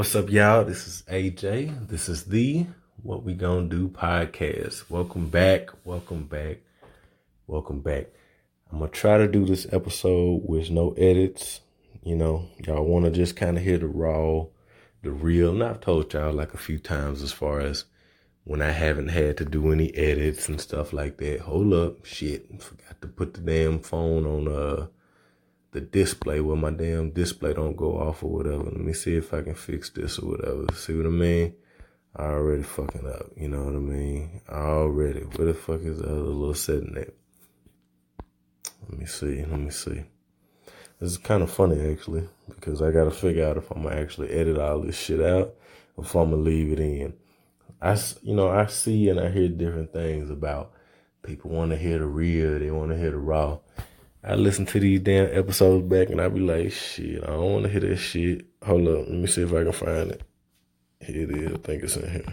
What's up, y'all? This is AJ. This is the What We Gonna Do podcast. Welcome back. Welcome back. Welcome back. I'm gonna try to do this episode with no edits. Y'all want to just kind of hear the raw, the real. And I've told y'all like a few times as far as when I haven't had to do any edits and stuff like that. Hold up, shit. Forgot to put the damn phone on the display where my damn display don't go off or whatever. Let me see if I can fix this or whatever. See what I mean? I already fucking up. You know what I mean? Already. Where the fuck is the other little setting at? Let me see. This is kind of funny actually, because I got to figure out if I'm going to actually edit all this shit out or if I'm going to leave it in. I see and I hear different things about people want to hear the real, they want to hear the raw. I listen to these damn episodes back and I be like, shit, I don't want to hear that shit. Hold up, let me see if I can find it. Here it is, I think it's in here.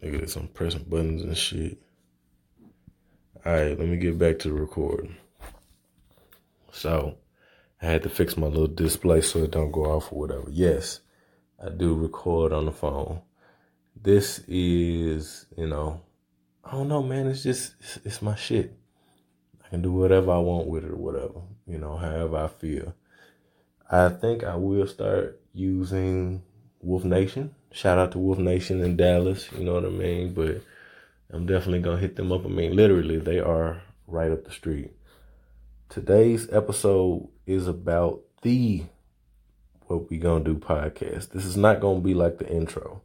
Look at this, I'm pressing buttons and shit. Alright, let me get back to the recording. So, I had to fix my little display so it don't go off or whatever. Yes, I do record on the phone. This is, I don't know, man, it's my shit. I can do whatever I want with it or whatever, however I feel. I think I will start using Wolf Nation. Shout out to Wolf Nation in Dallas, you know what I mean? But I'm definitely going to hit them up. I mean, literally, they are right up the street. Today's episode is about the What We Gonna Do podcast. This is not going to be like the intro.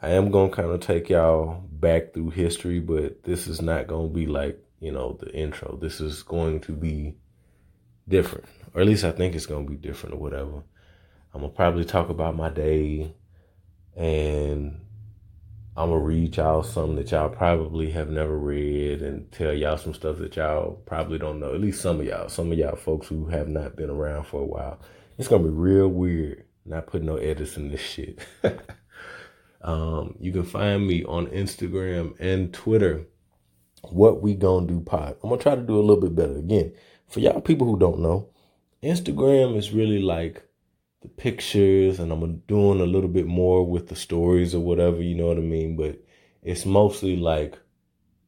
I am going to kind of take y'all back through history, but this is not going to be like, the intro. This is going to be different, or at least I think it's going to be different or whatever. I'm going to probably talk about my day, and I'm going to read y'all something that y'all probably have never read and tell y'all some stuff that y'all probably don't know. At least some of y'all folks who have not been around for a while. It's going to be real weird not putting no edits in this shit. You can find me on Instagram and Twitter, What We Gonna Do Pod. I'm gonna try to do a little bit better. Again, for y'all people who don't know, Instagram is really like the pictures, and I'm doing a little bit more with the stories or whatever, you know what I mean? But it's mostly like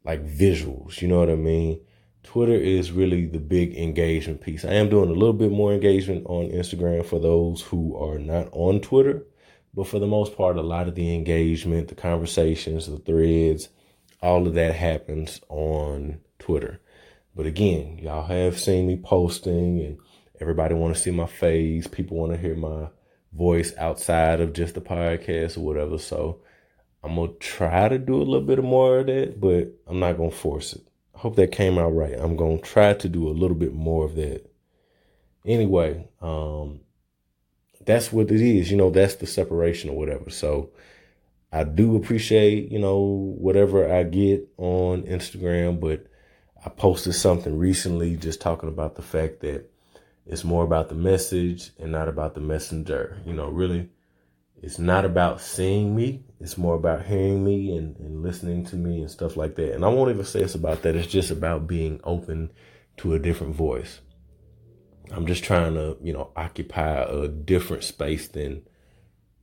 visuals, you know what I mean? Twitter is really the big engagement piece. I am doing a little bit more engagement on Instagram for those who are not on Twitter. But for the most part, a lot of the engagement, the conversations, the threads, all of that happens on Twitter. But again, y'all have seen me posting and everybody want to see my face. People want to hear my voice outside of just the podcast or whatever. So I'm going to try to do a little bit more of that, but I'm not going to force it. I hope that came out right. I'm going to try to do a little bit more of that. Anyway, that's what it is. That's the separation or whatever. So I do appreciate, whatever I get on Instagram, but I posted something recently just talking about the fact that it's more about the message and not about the messenger. Really, it's not about seeing me. It's more about hearing me and listening to me and stuff like that. And I won't even say it's about that. It's just about being open to a different voice. I'm just trying to, occupy a different space than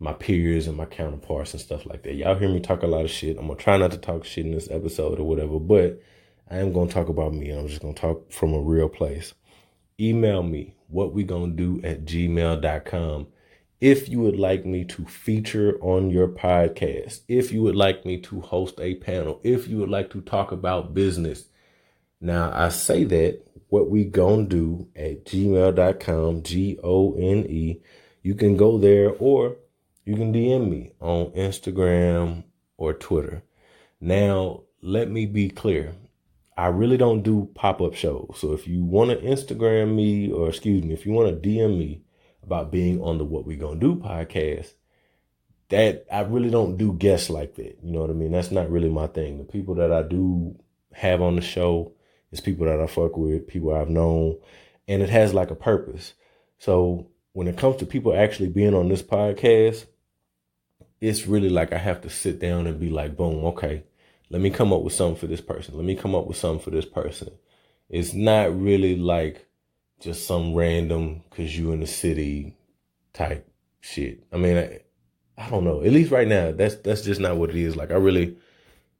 my peers and my counterparts and stuff like that. Y'all hear me talk a lot of shit. I'm going to try not to talk shit in this episode or whatever, but I am going to talk about me. I'm just going to talk from a real place. Email me, whatwegonnado@gmail.com. If you would like me to feature on your podcast, if you would like me to host a panel, if you would like to talk about business. Now, I say that whatwegonnado@gmail.com, GONE. You can go there or you can DM me on Instagram or Twitter. Now, let me be clear. I really don't do pop-up shows. So if you want to Instagram me, if you want to DM me about being on the What We Gonna Do podcast, that I really don't do guests like that. You know what I mean? That's not really my thing. The people that I do have on the show is people that I fuck with, people I've known, and it has like a purpose. So when it comes to people actually being on this podcast, it's really like I have to sit down and be like, boom, okay, let me come up with something for this person. Let me come up with something for this person. It's not really like just some random, cause you in the city type shit. I mean, I don't know. At least right now, that's just not what it is. Like I really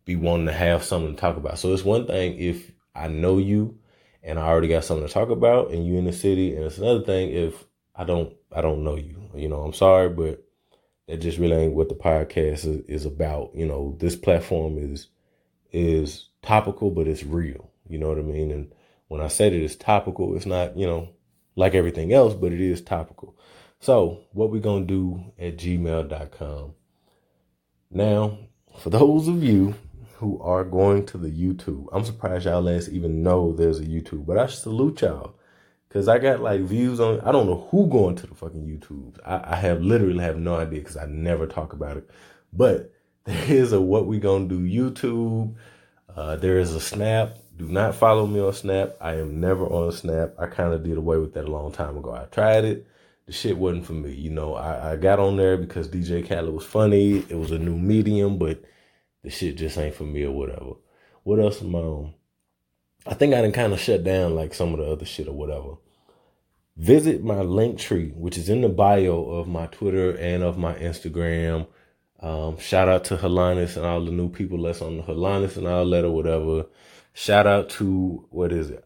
be wanting to have something to talk about. So it's one thing if I know you and I already got something to talk about and you in the city, and it's another thing if I don't know you. You know, I'm sorry, but that just really ain't what the podcast is about. You know, this platform is topical, but it's real. You know what I mean? And when I say that it's topical, it's not, like everything else, but it is topical. So what we're going to do at gmail.com. Now, for those of you who are going to the YouTube, I'm surprised y'all even know there's a YouTube, but I salute y'all. Cause I got like views on, I don't know who going to the fucking YouTube. I have literally have no idea because I never talk about it. But there is a What We Gonna Do YouTube. There is a Snap. Do not follow me on Snap. I am never on Snap. I kind of did away with that a long time ago. I tried it. The shit wasn't for me. You know, I got on there because DJ Khaled was funny. It was a new medium, but the shit just ain't for me or whatever. What else am I on? I think I done kind of shut down like some of the other shit or whatever. Visit my link tree, which is in the bio of my Twitter and of my Instagram. Shout out to Halanis and all the new people that's on the Halanis and all that or whatever. Shout out to, what is it?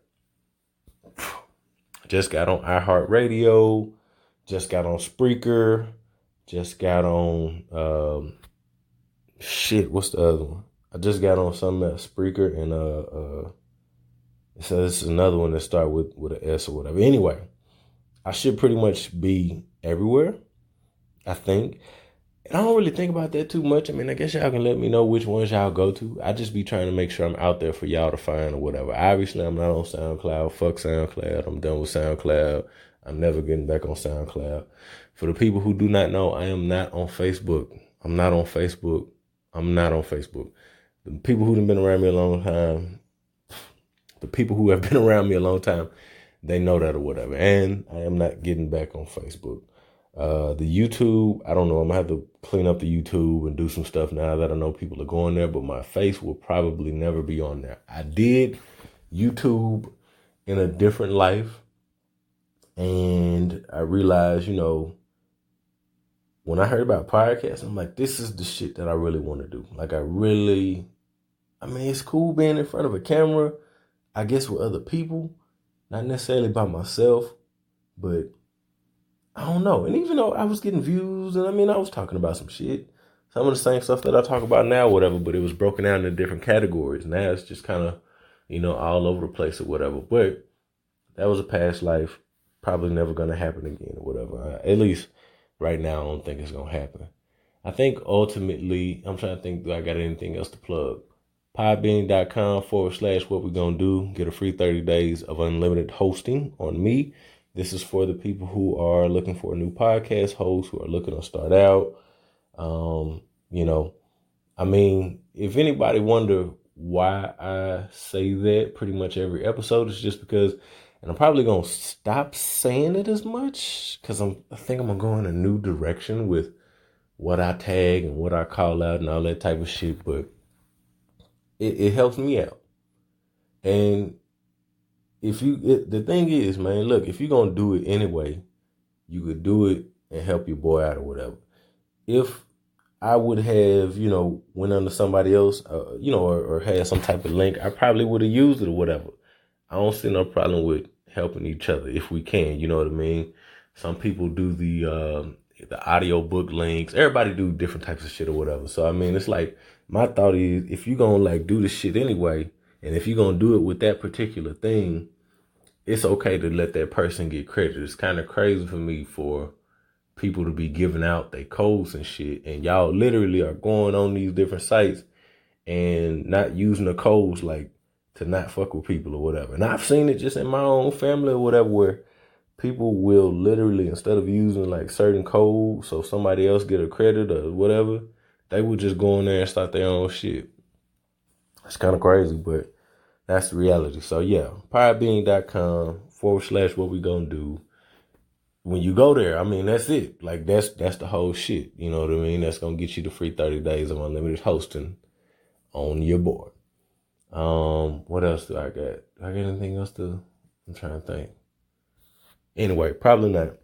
Just got on iHeartRadio. Just got on Spreaker. Just got on, what's the other one? I just got on something at Spreaker and so this is another one that start with an S or whatever. Anyway, I should pretty much be everywhere, I think. And I don't really think about that too much. I mean, I guess y'all can let me know which ones y'all go to. I just be trying to make sure I'm out there for y'all to find or whatever. Obviously, I'm not on SoundCloud. Fuck SoundCloud. I'm done with SoundCloud. I'm never getting back on SoundCloud. For the people who do not know, I am not on Facebook. I'm not on Facebook. I'm not on Facebook. The people who have been around me a long time, the people who have been around me a long time, they know that or whatever. And I am not getting back on Facebook. The YouTube, I don't know. I'm gonna have to clean up the YouTube and do some stuff now that I know people are going there, but my face will probably never be on there. I did YouTube in a different life, and I realized, when I heard about podcasts, I'm like, this is the shit that I really want to do. Like, it's cool being in front of a camera, I guess with other people, not necessarily by myself, but I don't know. And even though I was getting views, and I was talking about some shit, some of the same stuff that I talk about now, whatever, but it was broken down into different categories. Now it's just kind of, all over the place or whatever. But that was a past life. Probably never going to happen again or whatever. At least right now, I don't think it's going to happen. I think ultimately, I'm trying to think, do I got anything else to plug? Podbean.com/what we gonna do. Get a free 30 days of unlimited hosting on me. This is for the people who are looking for a new podcast host, who are looking to start out. If anybody wonder why I say that pretty much every episode, it's just because, and I'm probably going to stop saying it as much because I think I'm going to go in a new direction with what I tag and what I call out and all that type of shit, but it helps me out. And the thing is, man, look, if you're going to do it anyway, you could do it and help your boy out or whatever. If I would have, went under somebody else, or had some type of link, I probably would have used it or whatever. I don't see no problem with helping each other if we can, you know what I mean? Some people do the audio book links. Everybody do different types of shit or whatever. So, it's like, my thought is, if you're going to do this shit anyway, and if you're going to do it with that particular thing, it's okay to let that person get credit. It's kind of crazy for me for people to be giving out their codes and shit, and y'all literally are going on these different sites and not using the codes to not fuck with people or whatever. And I've seen it just in my own family or whatever, where people will literally, instead of using certain codes so somebody else get a credit or whatever, they would just go in there and start their own shit. It's kind of crazy, but that's the reality. So yeah, podbean.com/what we gonna do. When you go there, that's it. That's the whole shit. You know what I mean? That's gonna get you the free 30 days of unlimited hosting on your board. What else do I got? Do I got anything else I'm trying to think. Anyway, probably not.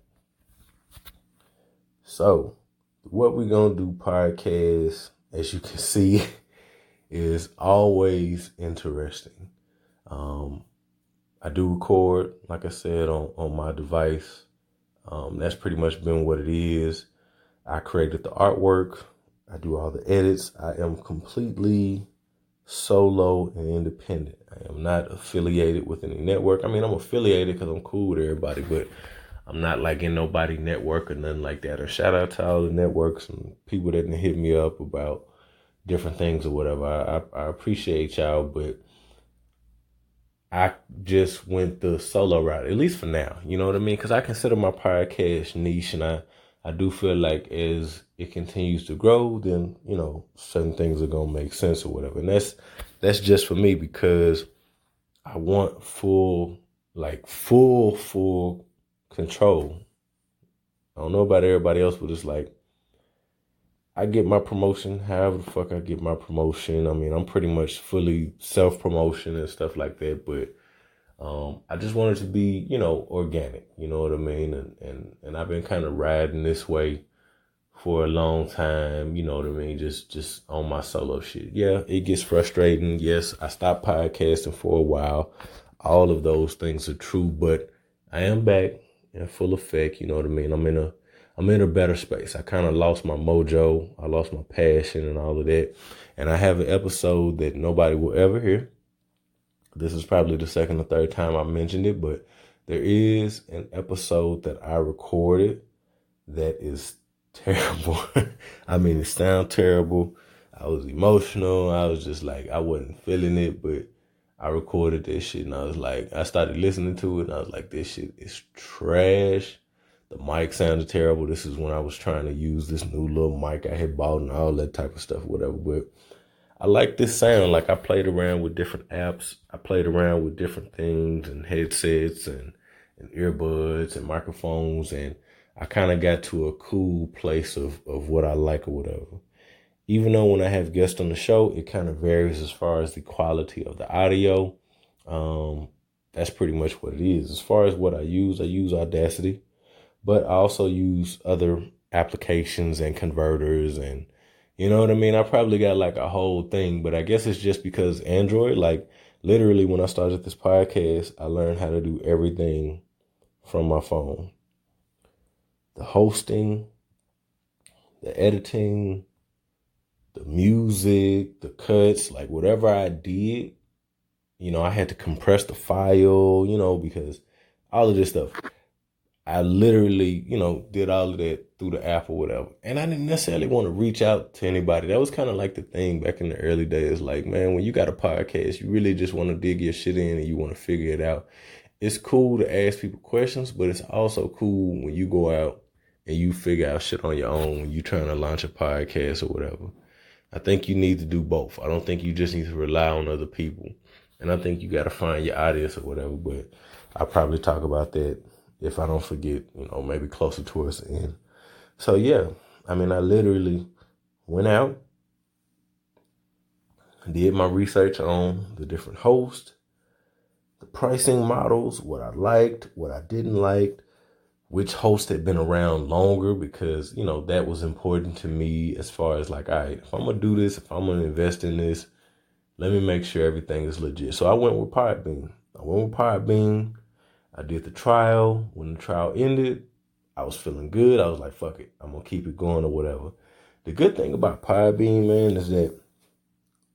So, what we gonna do podcast, as you can see, is always interesting. I do record, like I said, on my device. That's pretty much been what it is. I created the artwork. I do all the edits. I am completely solo and independent. I am not affiliated with any network. I mean, I'm affiliated because I'm cool with everybody, but I'm not like in nobody network or nothing like that. Or shout out to all the networks and people that hit me up about different things or whatever. I appreciate y'all, but I just went the solo route, at least for now. You know what I mean? Because I consider my podcast niche, and I do feel like as it continues to grow, then, you know, certain things are going to make sense or whatever. And that's just for me, because I want full control. I don't know about everybody else, but it's like, I get my promotion however the fuck I get my promotion. I mean, I'm pretty much fully self-promotion and stuff like that, but I just wanted to be, you know, organic, you know what I mean? And I've been kind of riding this way for a long time, you know what I mean? Just on my solo shit. Yeah, it gets frustrating. Yes, I stopped podcasting for a while. All of those things are true, but I am back in full effect, you know what I mean? I'm in a better space. I kind of lost my mojo. I lost my passion and all of that. And I have an episode that nobody will ever hear. This is probably the second or third time I mentioned it, but there is an episode that I recorded that is terrible. I mean, it sounds terrible. I was emotional. I was just like, I wasn't feeling it, but I recorded this shit and I was like, I started listening to it and I was like, this shit is trash. The mic sounded terrible. This is when I was trying to use this new little mic I had bought and all that type of stuff, whatever. But I like this sound. Like, I played around with different apps. I played around with different things and headsets and earbuds and microphones. And I kind of got to a cool place of what I like or whatever. Even though when I have guests on the show, it kind of varies as far as the quality of the audio. That's pretty much what it is. As far as what I use Audacity, but I also use other applications and converters and, you know what I mean? I probably got like a whole thing, but I guess it's just because Android, like literally when I started this podcast, I learned how to do everything from my phone. The hosting, the editing, the music, the cuts, like whatever I did, you know, I had to compress the file, you know, because all of this stuff, I literally, you know, did all of that through the app or whatever. And I didn't necessarily want to reach out to anybody. That was kind of like the thing back in the early days. Like, man, when you got a podcast, you really just want to dig your shit in and you want to figure it out. It's cool to ask people questions, but it's also cool when you go out and you figure out shit on your own when you're trying to launch a podcast or whatever. I think you need to do both. I don't think you just need to rely on other people. And I think you got to find your audience or whatever. But I'll probably talk about that if I don't forget, you know, maybe closer towards the end. So, yeah, I mean, I literally went out, did my research on the different hosts, the pricing models, what I liked, what I didn't like, which host had been around longer, because, you know, that was important to me as far as like, all right, if I'm going to do this, if I'm going to invest in this, let me make sure everything is legit. So I went with Podbean. I did the trial. When the trial ended, I was feeling good. I was like, fuck it, I'm going to keep it going or whatever. The good thing about Podbean, man, is that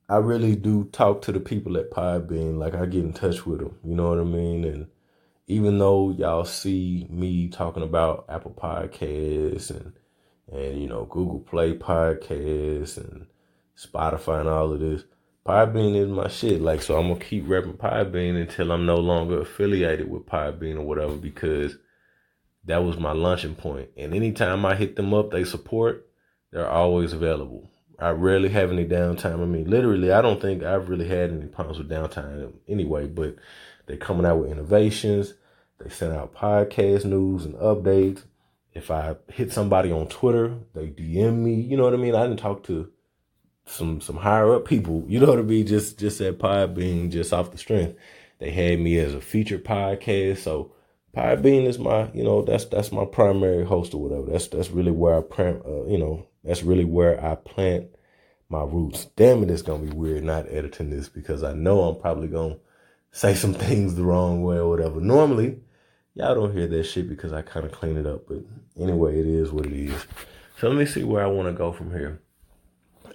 I really do talk to the people at Podbean. Like, I get in touch with them. You know what I mean? And even though y'all see me talking about Apple Podcasts and you know, Google Play Podcasts and Spotify and all of this, Podbean is my shit. Like, so I'm going to keep repping Podbean until I'm no longer affiliated with Podbean or whatever, because that was my launching point. And anytime I hit them up, they support, they're always available. I rarely have any downtime. I mean, literally, I don't think I've really had any problems with downtime anyway, but they're coming out with innovations. They send out podcast news and updates. If I hit somebody on Twitter, they DM me. You know what I mean? I didn't talk to some higher up people, you know what I mean? Just at Podbean, just off the strength. They had me as a featured podcast. So Podbean is my, that's my primary host or whatever. That's really where that's really where I plant my roots. Damn it, it's gonna be weird not editing this because I know I'm probably gonna say some things the wrong way or whatever. Normally, y'all don't hear that shit because I kind of clean it up. But anyway, it is what it is. So let me see where I want to go from here.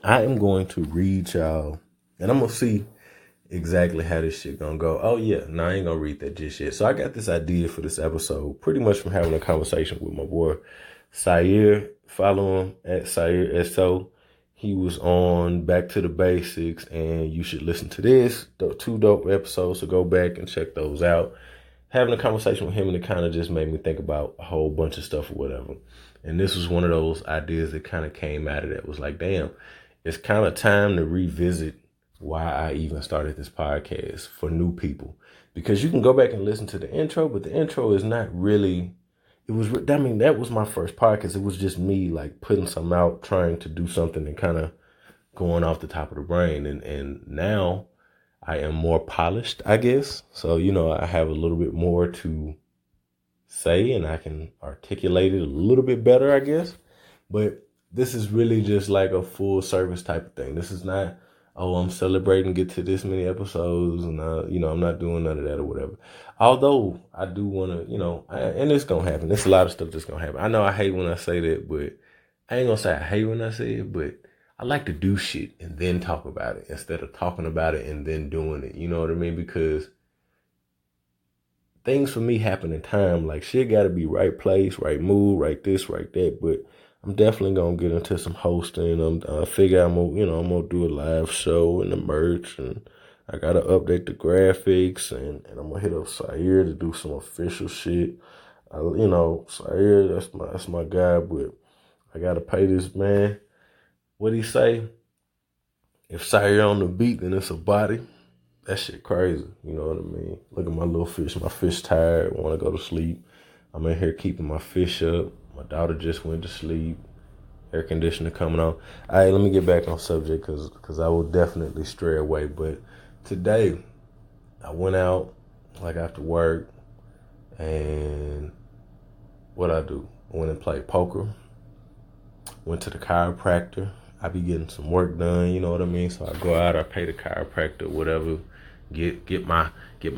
I am going to read y'all, and I'm gonna see exactly how this shit gonna go. Oh yeah, no, I ain't gonna read that just yet. So I got this idea for this episode pretty much from having a conversation with my boy Sayer. Follow him at Sayer SO. He was on Back to the Basics, and you should listen to this. 2 dope episodes, so go back and check those out. Having a conversation with him, and it kind of just made me think about a whole bunch of stuff or whatever. And this was one of those ideas that kind of came out of that. Was like, damn, it's kind of time to revisit why I even started this podcast for new people. Because you can go back and listen to the intro, but the intro is not really... that was my first podcast. It was just me like putting something out, trying to do something and kind of going off the top of the brain. And now I am more polished, I guess. So, I have a little bit more to say and I can articulate it a little bit better, I guess. But this is really just like a full service type of thing. This is not, I'm celebrating, get to this many episodes, and I'm not doing none of that or whatever. Although I do want to, and it's gonna happen. There's a lot of stuff that's gonna happen. I know I hate when I say that, but I ain't gonna say I hate when I say it, but I like to do shit and then talk about it instead of talking about it and then doing it. You know what I mean? Because things for me happen in time. Like shit got to be right place, right mood, right this, right that. But I'm definitely gonna get into some hosting. I figure I'm gonna do a live show and the merch, and I gotta update the graphics, and I'm gonna hit up Sayer to do some official shit. Sayer, that's my guy, but I gotta pay this man. What'd he say? If Sayer on the beat, then it's a body. That shit crazy. You know what I mean? Look at my little fish. My fish tired, want to go to sleep. I'm in here keeping my fish up. My daughter just went to sleep. Air conditioner coming on. All right, let me get back on subject because I will definitely stray away. But today, I went out like after work, and what I do? I went and played poker. Went to the chiropractor. I be getting some work done, you know what I mean? So I go out, I pay the chiropractor, whatever, get my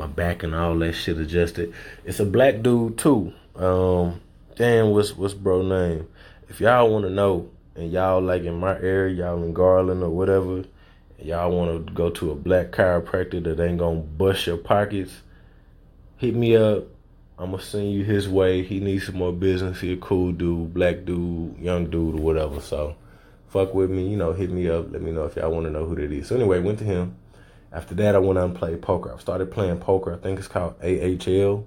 back and all that shit adjusted. It's a black dude too. Damn, what's bro name? If y'all want to know, and y'all like in my area, y'all in Garland or whatever, and y'all want to go to a black chiropractor that ain't gonna bust your pockets, hit me up. I'm gonna send you his way. He needs some more business. He a cool dude, black dude, young dude or whatever. So fuck with me, hit me up. Let me know if y'all want to know who that is. So anyway, went to him. After that, I went out and played poker. I started playing poker. I think it's called AHL.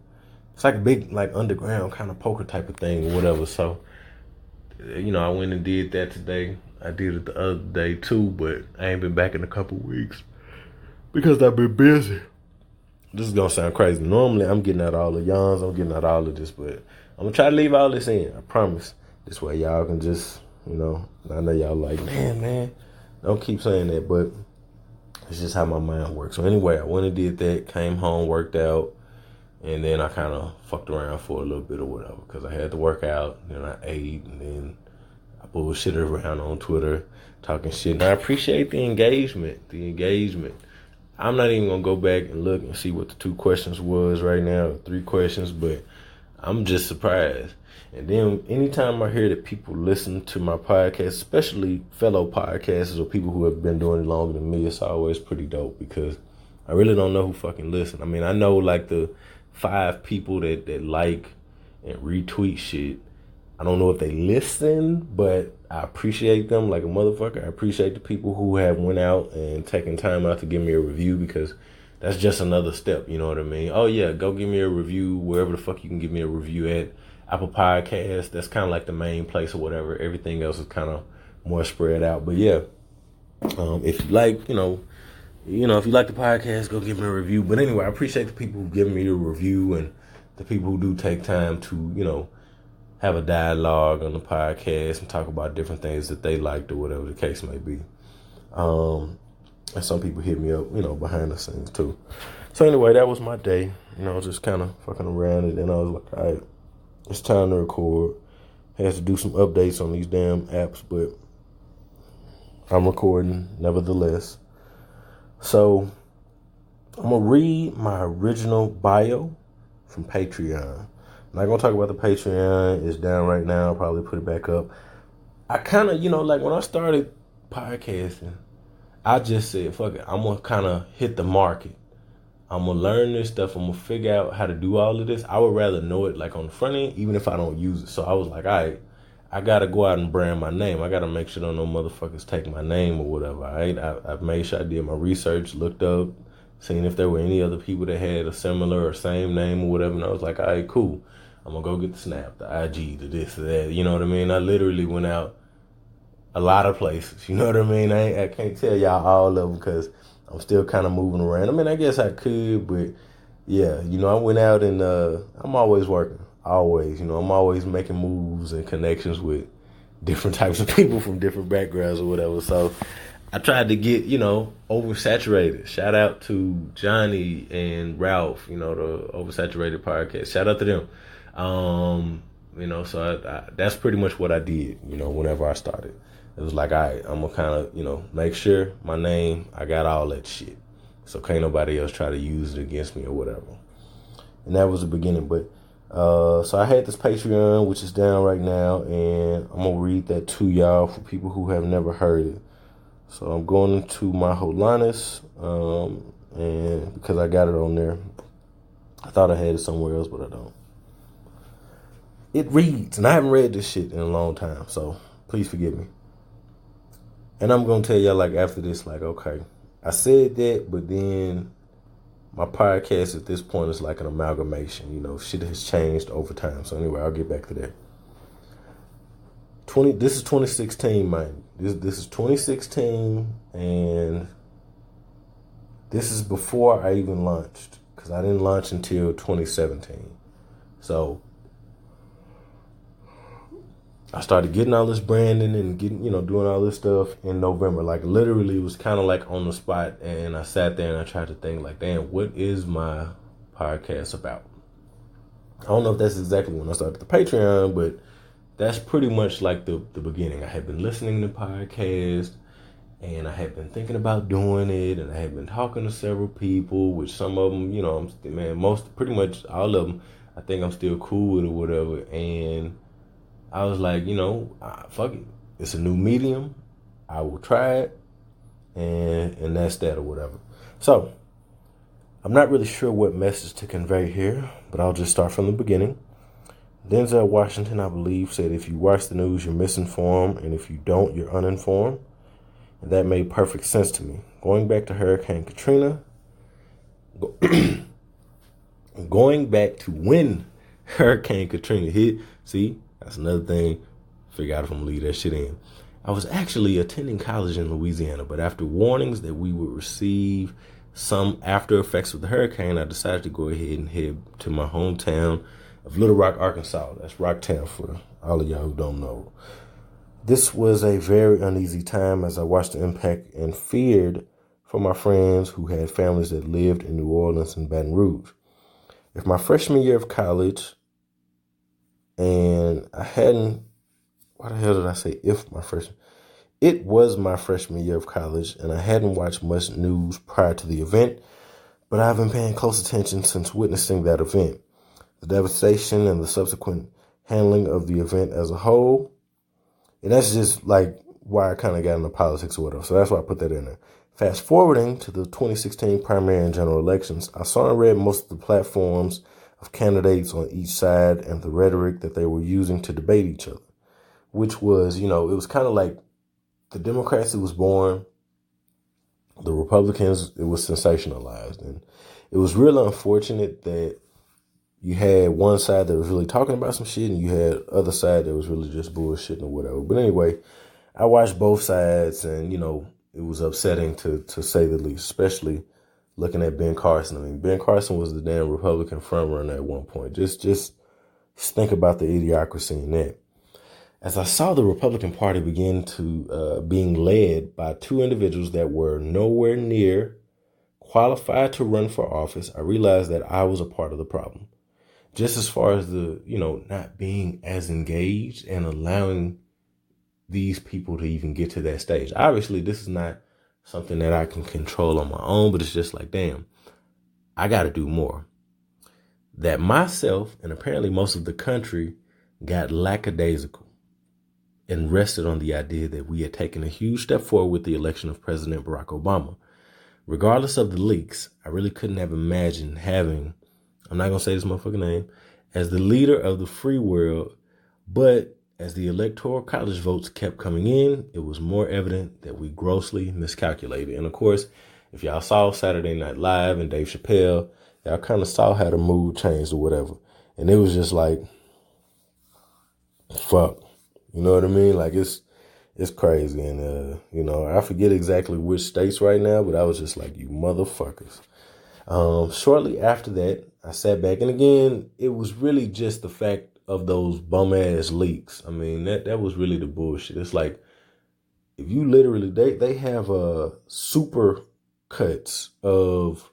It's like a big, like underground kind of poker type of thing or whatever. So, I went and did that today. I did it the other day too, but I ain't been back in a couple weeks because I've been busy. This is going to sound crazy. Normally, I'm getting out all the yawns. I'm getting out all of this, but I'm going to try to leave all this in. I promise. This way y'all can just, I know y'all like, man, don't keep saying that, but it's just how my mind works. So anyway, I went and did that, came home, worked out, and then I kind of fucked around for a little bit or whatever because I had to work out, and then I ate, and then I bullshitted around on Twitter, talking shit. And I appreciate the engagement. I'm not even going to go back and look and see what the 2 questions was right now, or 3 questions, but I'm just surprised. And then anytime I hear that people listen to my podcast, especially fellow podcasters or people who have been doing it longer than me, it's always pretty dope because I really don't know who fucking listen. I mean, I know like the 5 people that like and retweet shit. I don't know if they listen, but I appreciate them like a motherfucker. I appreciate the people who have went out and taken time out to give me a review because that's just another step, you know what I mean? Oh yeah, go give me a review wherever the fuck you can give me a review at. Apple Podcasts, that's kind of like the main place or whatever. Everything else is kind of more spread out. But yeah, if you like, if you like the podcast, go give me a review. But anyway, I appreciate the people who give me a review and the people who do take time to, have a dialogue on the podcast and talk about different things that they liked or whatever the case may be. And some people hit me up, behind the scenes too. So anyway, that was my day. Just kind of fucking around, and then I was like, all right, it's time to record. Has to do some updates on these damn apps, but I'm recording nevertheless. So I'm gonna read my original bio from Patreon. I'm not gonna talk about the Patreon. It's down right now. I'll probably put it back up. I kind of, like when I started podcasting, I just said, fuck it. I'm gonna kind of hit the market. I'm gonna learn this stuff. I'm gonna figure out how to do all of this. I would rather know it like on the front end, even if I don't use it. So I was like, all right, I gotta go out and brand my name. I gotta make sure no motherfuckers take my name or whatever. All right, I made sure I did my research, looked up, seen if there were any other people that had a similar or same name or whatever. And I was like, all right, cool. I'm gonna go get the Snap, the IG, the this, the that. You know what I mean? I literally went out a lot of places. You know what I mean? I can't tell y'all all of them because I'm still kind of moving around. I mean, I guess I could, but yeah, I went out and I'm always working. Always, I'm always making moves and connections with different types of people from different backgrounds or whatever. So I tried to get, oversaturated. Shout out to Johnny and Ralph, the Oversaturated podcast. Shout out to them. So that's pretty much what I did, whenever I started. It was like, all right, I'm going to kind of, make sure my name, I got all that shit. So can't nobody else try to use it against me or whatever. And that was the beginning. But so I had this Patreon, which is down right now, and I'm going to read that to y'all for people who have never heard it. So I'm going into my Holiness, and because I got it on there. I thought I had it somewhere else, but I don't. It reads, and I haven't read this shit in a long time, so please forgive me. And I'm going to tell y'all, after this, okay, I said that, but then my podcast at this point is like an amalgamation. Shit has changed over time. So anyway, I'll get back to that. This is 2016, man. This is 2016, and this is before I even launched, because I didn't launch until 2017. So I started getting all this branding and getting, doing all this stuff in November. Literally, it was kind of on the spot. And I sat there and I tried to think, damn, what is my podcast about? I don't know if that's exactly when I started the Patreon, but that's pretty much the beginning. I had been listening to podcasts and I had been thinking about doing it. And I had been talking to several people, which some of them, pretty much all of them, I think I'm still cool with or whatever. And I was like, fuck it. It's a new medium. I will try it. And that's that or whatever. So, I'm not really sure what message to convey here, but I'll just start from the beginning. Denzel Washington, I believe, said, if you watch the news, you're misinformed. And if you don't, you're uninformed. And that made perfect sense to me. Going back to Hurricane Katrina, going back to when Hurricane Katrina hit, see, that's another thing. Figure out if I'm going to leave that shit in. I was actually attending college in Louisiana, but after warnings that we would receive some after effects of the hurricane, I decided to go ahead and head to my hometown of Little Rock, Arkansas. That's Rocktown for all of y'all who don't know. This was a very uneasy time as I watched the impact and feared for my friends who had families that lived in New Orleans and Baton Rouge. If my freshman year of college, and I hadn't, why the hell did I say if my freshman? It was my freshman year of college, and I hadn't watched much news prior to the event, but I've been paying close attention since witnessing that event. The devastation and the subsequent handling of the event as a whole, and that's just why I kind of got into politics or whatever, so that's why I put that in there. Fast forwarding to the 2016 primary and general elections, I saw and read most of the platforms of candidates on each side and the rhetoric that they were using to debate each other, which was, it was kind of like the Democrats, it was boring. The Republicans, it was sensationalized. And it was really unfortunate that you had one side that was really talking about some shit and you had other side that was really just bullshitting or whatever. But anyway, I watched both sides and, it was upsetting to say the least, especially looking at Ben Carson. I mean, Ben Carson was the damn Republican frontrunner at one point. Just think about the idiocracy in that. As I saw the Republican Party begin to being led by two individuals that were nowhere near qualified to run for office, I realized that I was a part of the problem. Just as far as the, not being as engaged and allowing these people to even get to that stage. Obviously, this is not something that I can control on my own, but it's just like, damn, I got to do more. That myself and apparently most of the country got lackadaisical and rested on the idea that we had taken a huge step forward with the election of President Barack Obama. Regardless of the leaks, I really couldn't have imagined having, I'm not going to say this motherfucking name, as the leader of the free world. But as the electoral college votes kept coming in, it was more evident that we grossly miscalculated. And of course, if y'all saw Saturday Night Live and Dave Chappelle, y'all kind of saw how the mood changed or whatever. And it was just like, fuck. You know what I mean? Like, it's crazy. And, I forget exactly which states right now, but I was just like, you motherfuckers. Shortly after that, I sat back. And again, it was really just the fact of those bum-ass leaks. I mean, that was really the bullshit. It's like, if you literally, they have super cuts of,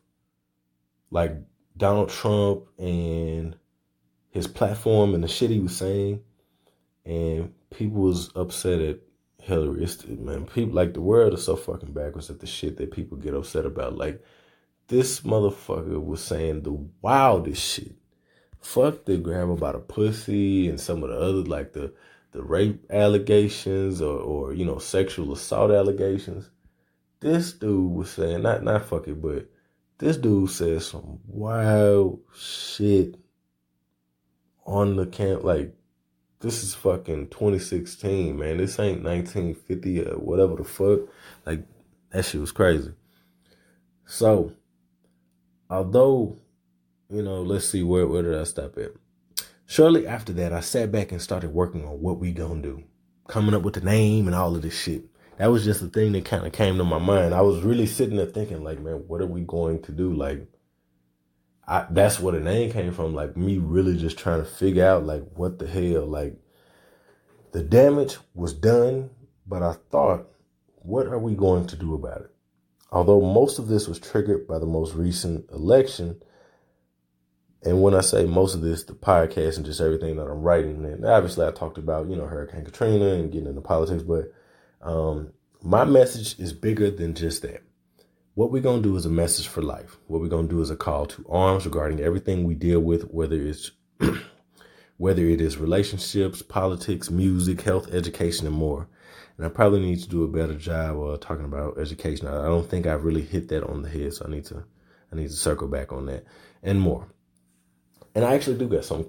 like, Donald Trump and his platform and the shit he was saying. And people was upset at Hillary. Man, people, like, the world is so fucking backwards at the shit that people get upset about. Like, this motherfucker was saying the wildest shit. Fuck the grab about a pussy and some of the other, like the rape allegations or sexual assault allegations. This dude was saying, not fuck it, but this dude said some wild shit on the camp. Like, this is fucking 2016, man. This ain't 1950 or whatever the fuck. Like, that shit was crazy. So, although, let's see, where did I stop at? Shortly after that, I sat back and started working on what we gonna do. Coming up with the name and all of this shit. That was just the thing that kind of came to my mind. I was really sitting there thinking, like, man, what are we going to do? Like, that's where the name came from. Like, me really just trying to figure out, like, what the hell? Like, the damage was done, but I thought, what are we going to do about it? Although most of this was triggered by the most recent election, and when I say most of this, the podcast and just everything that I'm writing, and obviously I talked about, Hurricane Katrina and getting into politics, but my message is bigger than just that. What we're going to do is a message for life. What we're going to do is a call to arms regarding everything we deal with, whether it is relationships, politics, music, health, education, and more. And I probably need to do a better job talking about education. I don't think I've really hit that on the head, so I need to circle back on that and more. And I actually do got some,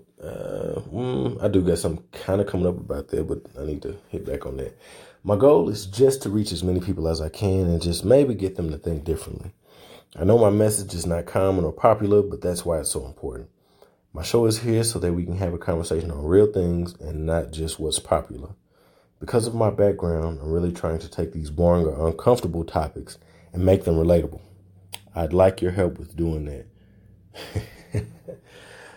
kind of coming up about that, but I need to hit back on that. My goal is just to reach as many people as I can and just maybe get them to think differently. I know my message is not common or popular, but that's why it's so important. My show is here so that we can have a conversation on real things and not just what's popular. Because of my background, I'm really trying to take these boring or uncomfortable topics and make them relatable. I'd like your help with doing that.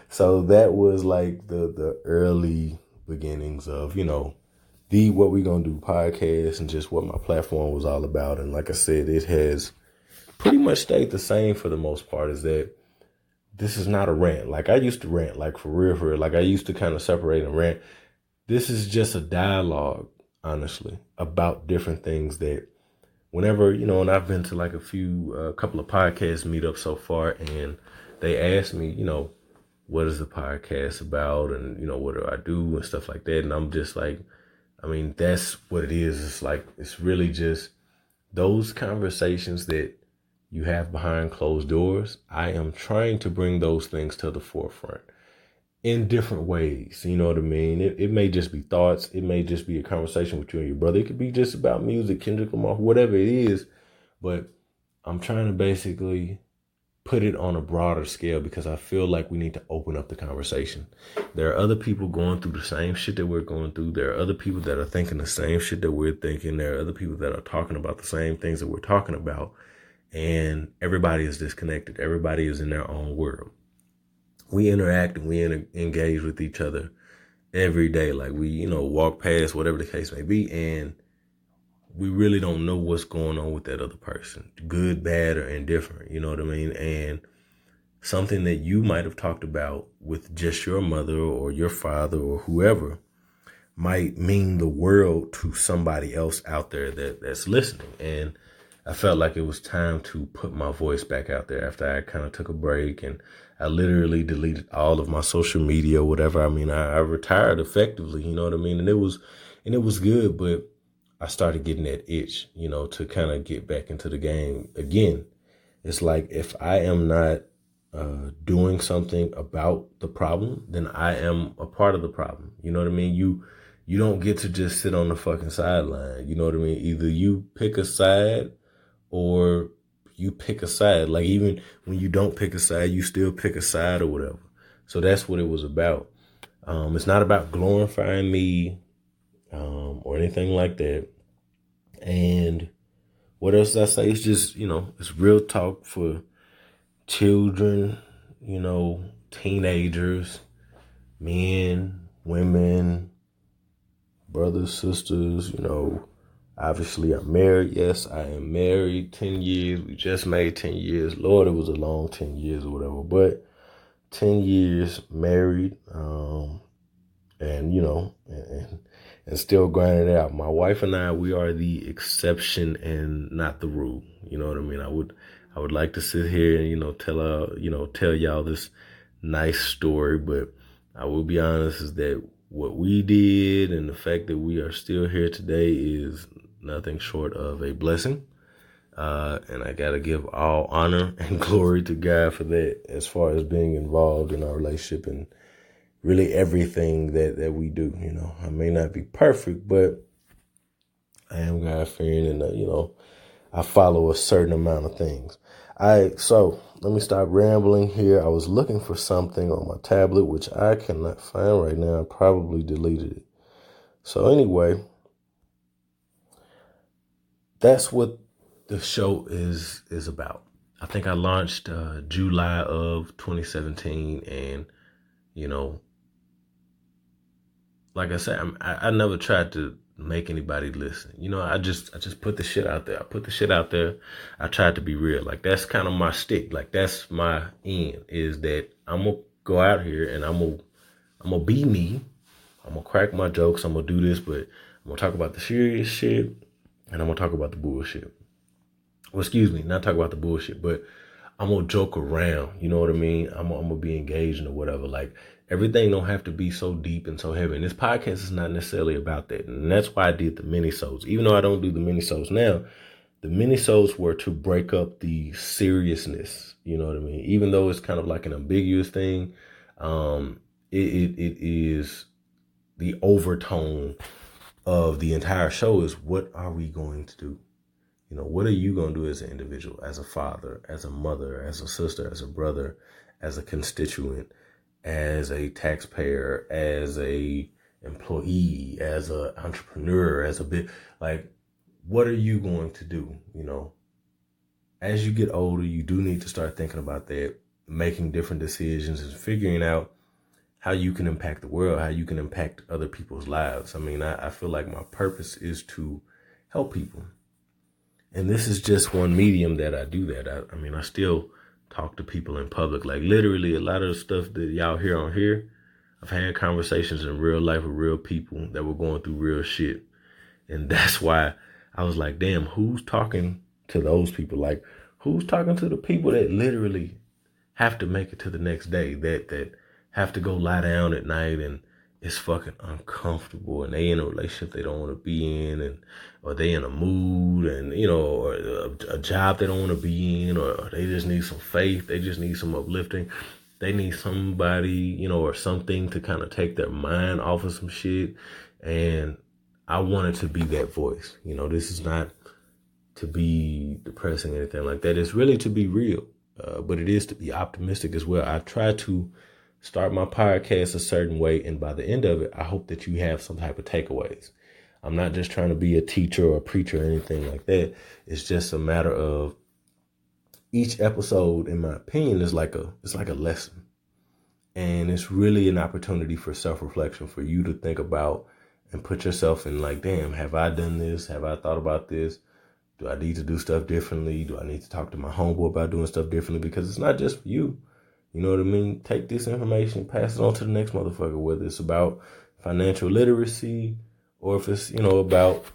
So that was like the early beginnings of, the What We Gonna Do podcast and just what my platform was all about. And like I said, it has pretty much stayed the same for the most part, is that this is not a rant. Like, I used to rant, like, for real. Like, I used to kind of separate and rant. This is just a dialogue, honestly, about different things that whenever, and I've been to like a couple of podcast meetups so far, and they asked me, what is the podcast about? And, what do I do and stuff like that. And I'm just like, I mean, that's what it is. It's like, it's really just those conversations that you have behind closed doors. I am trying to bring those things to the forefront in different ways. You know what I mean? It may just be thoughts. It may just be a conversation with you and your brother. It could be just about music, Kendrick Lamar, whatever it is. But I'm trying to basically put it on a broader scale because I feel like we need to open up the conversation. There are other people going through the same shit that we're going through. There are other people that are thinking the same shit that we're thinking. There are other people that are talking about the same things that we're talking about. And everybody is disconnected. Everybody is in their own world. We interact and we engage with each other every day. Like, we, walk past, whatever the case may be. And we really don't know what's going on with that other person, good, bad, or indifferent. You know what I mean? And something that you might have talked about with just your mother or your father or whoever might mean the world to somebody else out there that's listening. And I felt like it was time to put my voice back out there after I kind of took a break, and I literally deleted all of my social media, whatever. I mean, I retired effectively, you know what I mean? And it was good, but I started getting that itch, to kind of get back into the game again. It's like, if I am not doing something about the problem, then I am a part of the problem. You know what I mean? You don't get to just sit on the fucking sideline. You know what I mean? Either you pick a side or you pick a side. Like, even when you don't pick a side, you still pick a side or whatever. So that's what it was about. It's not about glorifying me or anything like that. And what else did I say? It's just, it's real talk for children, teenagers, men, women, brothers, sisters, obviously I'm married. Yes, I am married. 10 years. We just made 10 years. Lord, it was a long 10 years or whatever, but 10 years married, and, and still grinding it out. My wife and I, we are the exception and not the rule. You know what I mean? I would like to sit here and, tell y'all this nice story, but I will be honest, is that what we did and the fact that we are still here today is nothing short of a blessing. And I got to give all honor and glory to God for that, as far as being involved in our relationship and really everything that we do. I may not be perfect, but I am God-fearing, and, I follow a certain amount of things. So let me stop rambling here. I was looking for something on my tablet, which I cannot find right now. I probably deleted it. So anyway, that's what the show is about. I think I launched July of 2017, and, like I said, I never tried to make anybody listen. I just put the shit out there. I put the shit out there. I tried to be real. Like, that's kind of my stick. Like, that's my end, is that I'm gonna go out here and I'm gonna be me. I'm gonna crack my jokes. I'm gonna do this, but I'm gonna talk about the serious shit and I'm gonna talk about the bullshit. Well, excuse me, not talk about the bullshit, but I'm gonna joke around. You know what I mean? I'm gonna be engaging or whatever. Like, everything don't have to be so deep and so heavy. And this podcast is not necessarily about that. And that's why I did the mini-sodes. Even though I don't do the mini-sodes now, the mini-sodes were to break up the seriousness. You know what I mean? Even though it's kind of like an ambiguous thing, it is the overtone of the entire show is, what are we going to do? What are you going to do as an individual, as a father, as a mother, as a sister, as a brother, as a constituent, as a taxpayer, as a employee, as an entrepreneur, as a bit, like, what are you going to do? As you get older, you do need to start thinking about that, making different decisions and figuring out how you can impact the world, how you can impact other people's lives. I mean, I feel like my purpose is to help people. And this is just one medium that I do that. I still talk to people in public. Like, literally, a lot of the stuff that y'all hear on here, I've had conversations in real life with real people that were going through real shit. And that's why I was like, damn, who's talking to those people? Like, who's talking to the people that literally have to make it to the next day, that have to go lie down at night and it's fucking uncomfortable, and they in a relationship they don't want to be in, or they in a mood, and or a job they don't want to be in, or they just need some faith, they just need some uplifting, they need somebody, or something to kind of take their mind off of some shit. And I wanted to be that voice. This is not to be depressing or anything like that. It's really to be real, but it is to be optimistic as well. I try to start my podcast a certain way, and by the end of it, I hope that you have some type of takeaways. I'm not just trying to be a teacher or a preacher or anything like that. It's just a matter of each episode, in my opinion, is like a lesson. And it's really an opportunity for self-reflection, for you to think about and put yourself in like, damn, have I done this? Have I thought about this? Do I need to do stuff differently? Do I need to talk to my homeboy about doing stuff differently? Because it's not just for you. You know what I mean? Take this information, pass it on to the next motherfucker, whether it's about financial literacy or if it's, about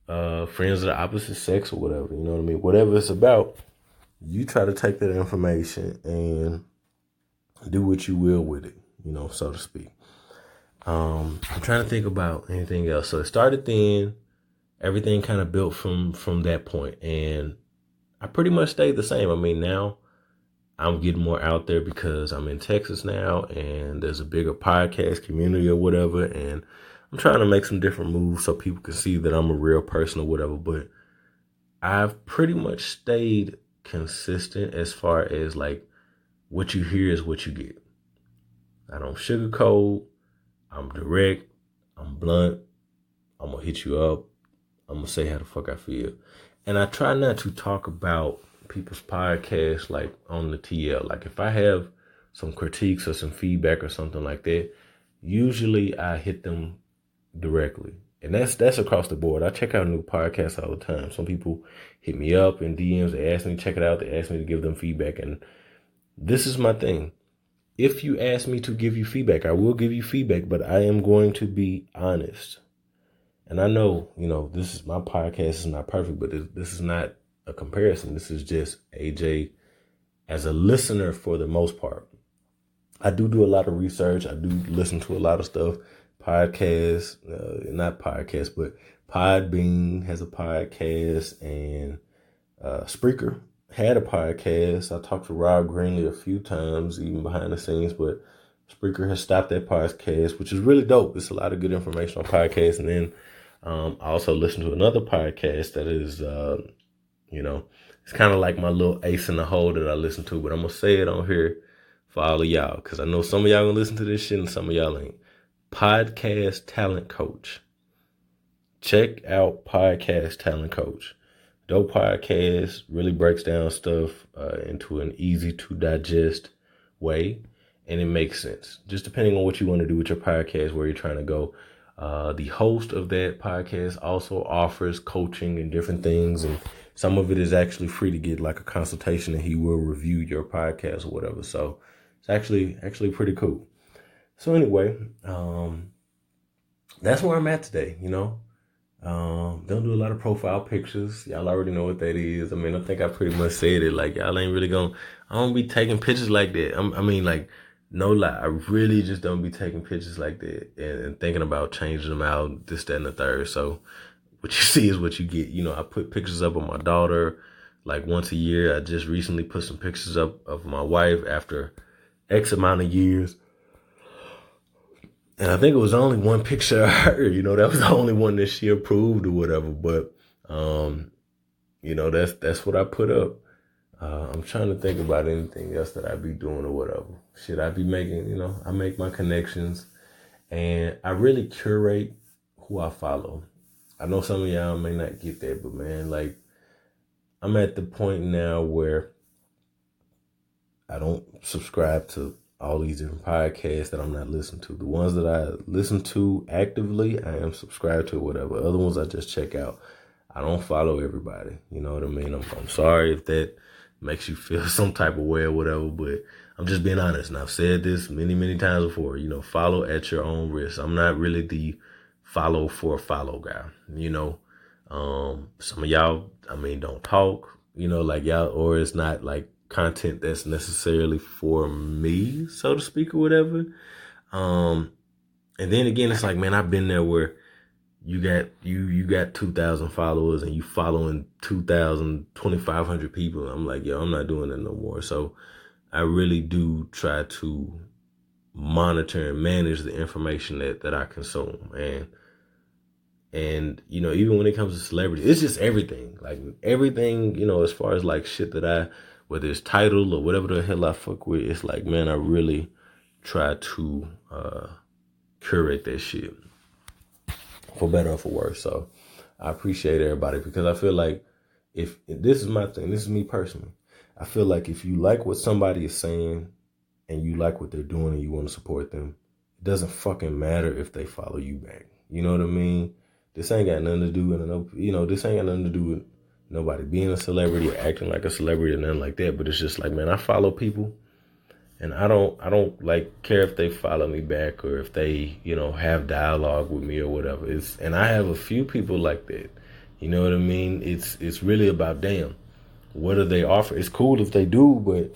friends of the opposite sex or whatever. You know what I mean? Whatever it's about, you try to take that information and do what you will with it, so to speak. I'm trying to think about anything else. So it started then. Everything kind of built from that point, and I pretty much stayed the same. I mean, now I'm getting more out there because I'm in Texas now, and there's a bigger podcast community or whatever, and I'm trying to make some different moves so people can see that I'm a real person or whatever. But I've pretty much stayed consistent as far as like what you hear is what you get. I don't sugarcoat. I'm direct. I'm blunt. I'm gonna hit you up. I'm going to say how the fuck I feel. And I try not to talk about people's podcasts like on the TL. Like if I have some critiques or some feedback or something like that, usually I hit them directly. And that's across the board. I check out new podcasts all the time. Some people hit me up in DMs. They ask me to check it out. They ask me to give them feedback. And this is my thing. If you ask me to give you feedback, I will give you feedback, but I am going to be honest. And I know, this is my podcast is not perfect, but this is not a comparison. This is just AJ as a listener for the most part. I do a lot of research. I do listen to a lot of stuff. Podcasts, not podcasts, but Podbean has a podcast, and Spreaker had a podcast. I talked to Rob Greenlee a few times, even behind the scenes, but Spreaker has stopped that podcast, which is really dope. It's a lot of good information on podcasts. And then I also listen to another podcast that is, it's kind of like my little ace in the hole that I listen to, but I'm going to say it on here for all of y'all, because I know some of y'all going to listen to this shit and some of y'all ain't. Podcast Talent Coach. Check out Podcast Talent Coach. Dope podcast, really breaks down stuff into an easy to digest way, and it makes sense. Just depending on what you want to do with your podcast, where you're trying to go. The host of that podcast also offers coaching and different things, and some of it is actually free to get, like a consultation, and he will review your podcast or whatever. So it's actually pretty cool. So anyway, that's where I'm at today. Don't do a lot of profile pictures. Y'all already know what that is. I mean, I think I pretty much said it. Like, y'all ain't really I don't be taking pictures like that. No lie, I really just don't be taking pictures like that and thinking about changing them out, this, that, and the third. So what you see is what you get. I put pictures up of my daughter like once a year. I just recently put some pictures up of my wife after X amount of years. And I think it was only one picture of her, that was the only one that she approved or whatever. But, that's what I put up. I'm trying to think about anything else that I'd be doing or whatever. Shit, I'd be making, I make my connections, and I really curate who I follow. I know some of y'all may not get that, but man, like, I'm at the point now where I don't subscribe to all these different podcasts that I'm not listening to. The ones that I listen to actively, I am subscribed to or whatever. Other ones I just check out. I don't follow everybody. You know what I mean? I'm sorry if that makes you feel some type of way or whatever, but I'm just being honest. And I've said this many, many times before, follow at your own risk. I'm not really the follow for a follow guy. Some of y'all, don't talk, like y'all, or it's not like content that's necessarily for me, so to speak, or whatever. And then again, it's like, man, I've been there where you got 2,000 followers and you following 2,000, 2,500 people. I'm like, yo, I'm not doing that no more. So I really do try to monitor and manage the information that I consume. And even when it comes to celebrities, it's just everything. Like everything, as far as like shit that whether it's title or whatever the hell I fuck with, it's like, man, I really try to curate that shit, for better or for worse. So I appreciate everybody, because I feel like if this is my thing, this is me personally, I feel like if you like what somebody is saying and you like what they're doing and you want to support them, it doesn't fucking matter if they follow you back. You know what I mean? This ain't got nothing to do with, this ain't got nothing to do with nobody being a celebrity or acting like a celebrity or nothing like that. But it's just like, man, I follow people, and I don't like care if they follow me back or if they, have dialogue with me or whatever. And I have a few people like that. You know what I mean? It's really about them. What do they offer? It's cool if they do, but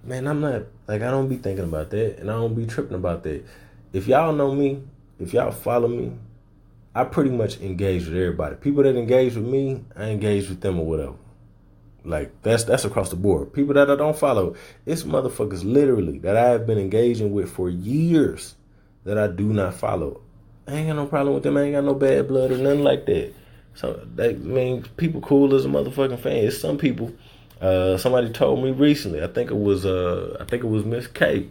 man, I'm not, like, I don't be thinking about that, and I don't be tripping about that. If y'all know me, if y'all follow me, I pretty much engage with everybody. People that engage with me, I engage with them or whatever. Like, that's across the board. People that I don't follow, it's motherfuckers literally that I have been engaging with for years that I do not follow. I ain't got no problem with them. I ain't got no bad blood or nothing like that. So that means people cool as a motherfucking fan. It's some people. Somebody told me recently. I think it was Miss K.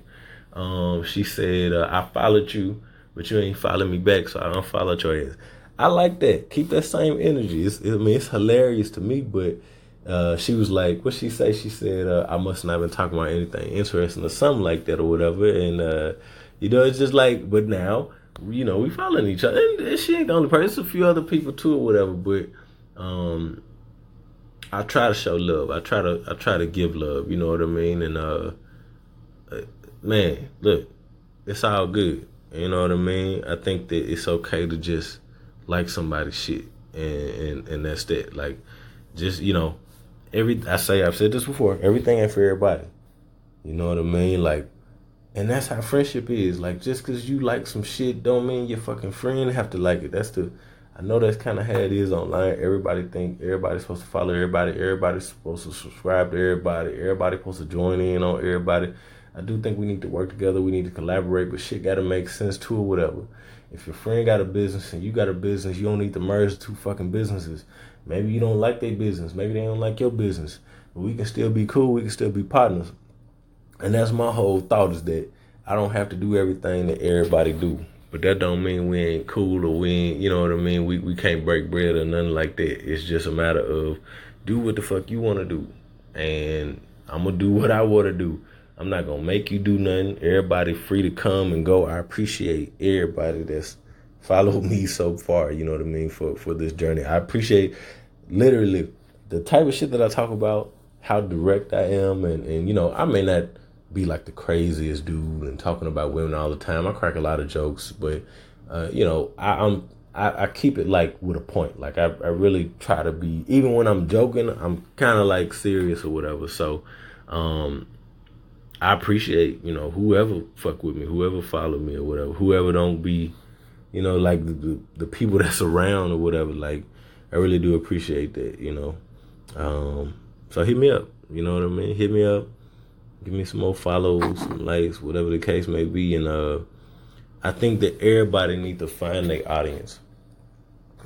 She said, I followed you, but you ain't followed me back, so I unfollowed your ass. I like that. Keep that same energy. It's hilarious to me, but she was like, what she say? She said, I must not have been talking about anything interesting or something like that or whatever. And, it's just like, but now, we following each other. And she ain't the only person. There's a few other people too or whatever, but I try to show love. I try to give love, you know what I mean? And man, look, it's all good. You know what I mean? I think that it's okay to just like somebody's shit, and that's that. Like, just, I've said this before, everything ain't for everybody. You know what I mean? Like, and that's how friendship is. Like, just because you like some shit don't mean your fucking friend have to like it. I know that's kind of how it is online. Everybody think everybody's supposed to follow everybody. Everybody's supposed to subscribe to everybody. Everybody's supposed to join in on everybody. I do think we need to work together. We need to collaborate, but shit got to make sense too or whatever. If your friend got a business and you got a business, you don't need to merge two fucking businesses. Maybe you don't like their business. Maybe they don't like your business. But we can still be cool. We can still be partners. And that's my whole thought, is that I don't have to do everything that everybody do. But that don't mean we ain't cool, or we ain't, you know what I mean? We can't break bread or nothing like that. It's just a matter of do what the fuck you want to do. And I'm going to do what I want to do. I'm not going to make you do nothing. Everybody free to come and go. I appreciate everybody that's followed me so far, you know what I mean, for this journey. I appreciate literally the type of shit that I talk about, how direct I am. And I may not be like the craziest dude and talking about women all the time. I crack a lot of jokes, but I keep it like with a point. Like I really try to be, even when I'm joking, I'm kind of like serious or whatever. So I appreciate, whoever fuck with me, whoever follow me or whatever, whoever don't be, like the people that's around or whatever. Like, I really do appreciate that, So hit me up, you know what I mean? Hit me up. Give me some more follows, some likes, whatever the case may be. And I think that everybody need to find their audience.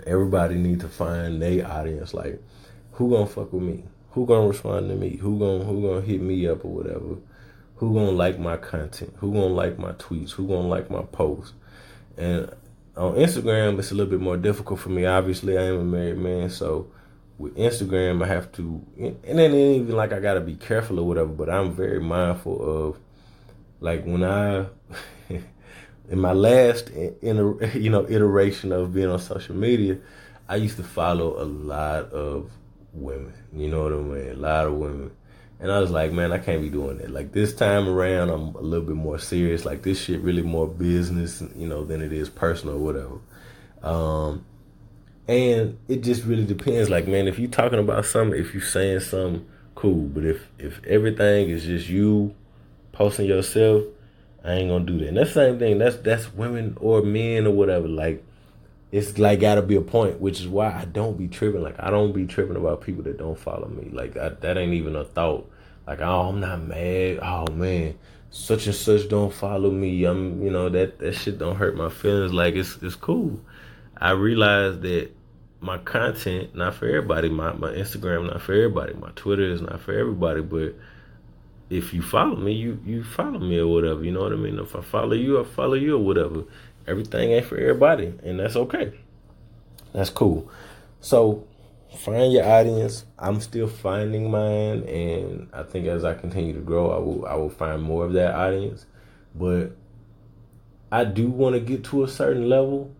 Everybody need to find their audience. Like, who gonna fuck with me? Who gonna respond to me? Who gonna hit me up or whatever? Who gonna like my content? Who gonna like my tweets? Who gonna like my posts? And on Instagram, it's a little bit more difficult for me. Obviously, I am a married man, so with Instagram, I have to, and then even like I gotta be careful or whatever, but I'm very mindful of, like, when in my last, iteration of being on social media, I used to follow a lot of women, you know what I mean? A lot of women. And I was like, man, I can't be doing that. Like, this time around, I'm a little bit more serious. Like, this shit really more business, than it is personal or whatever. And it just really depends. Like, man, if you talking about something, if you saying something, cool. But if everything is just you posting yourself, I ain't gonna do that. And that's the same thing. That's women or men or whatever. Like, it's like gotta be a point, which is why I don't be tripping. Like, I don't be tripping about people that don't follow me. Like, that ain't even a thought. Like, oh, I'm not mad. Oh man, such and such don't follow me. That shit don't hurt my feelings. Like, it's cool. I realized that my content not for everybody. My Instagram not for everybody. My Twitter is not for everybody. But if you follow me, you follow me or whatever. You know what I mean? If I follow you, I follow you or whatever. Everything ain't for everybody, and that's okay. That's cool. So find your audience. I'm still finding mine, and I think as I continue to grow, I will find more of that audience. But I do want to get to a certain level.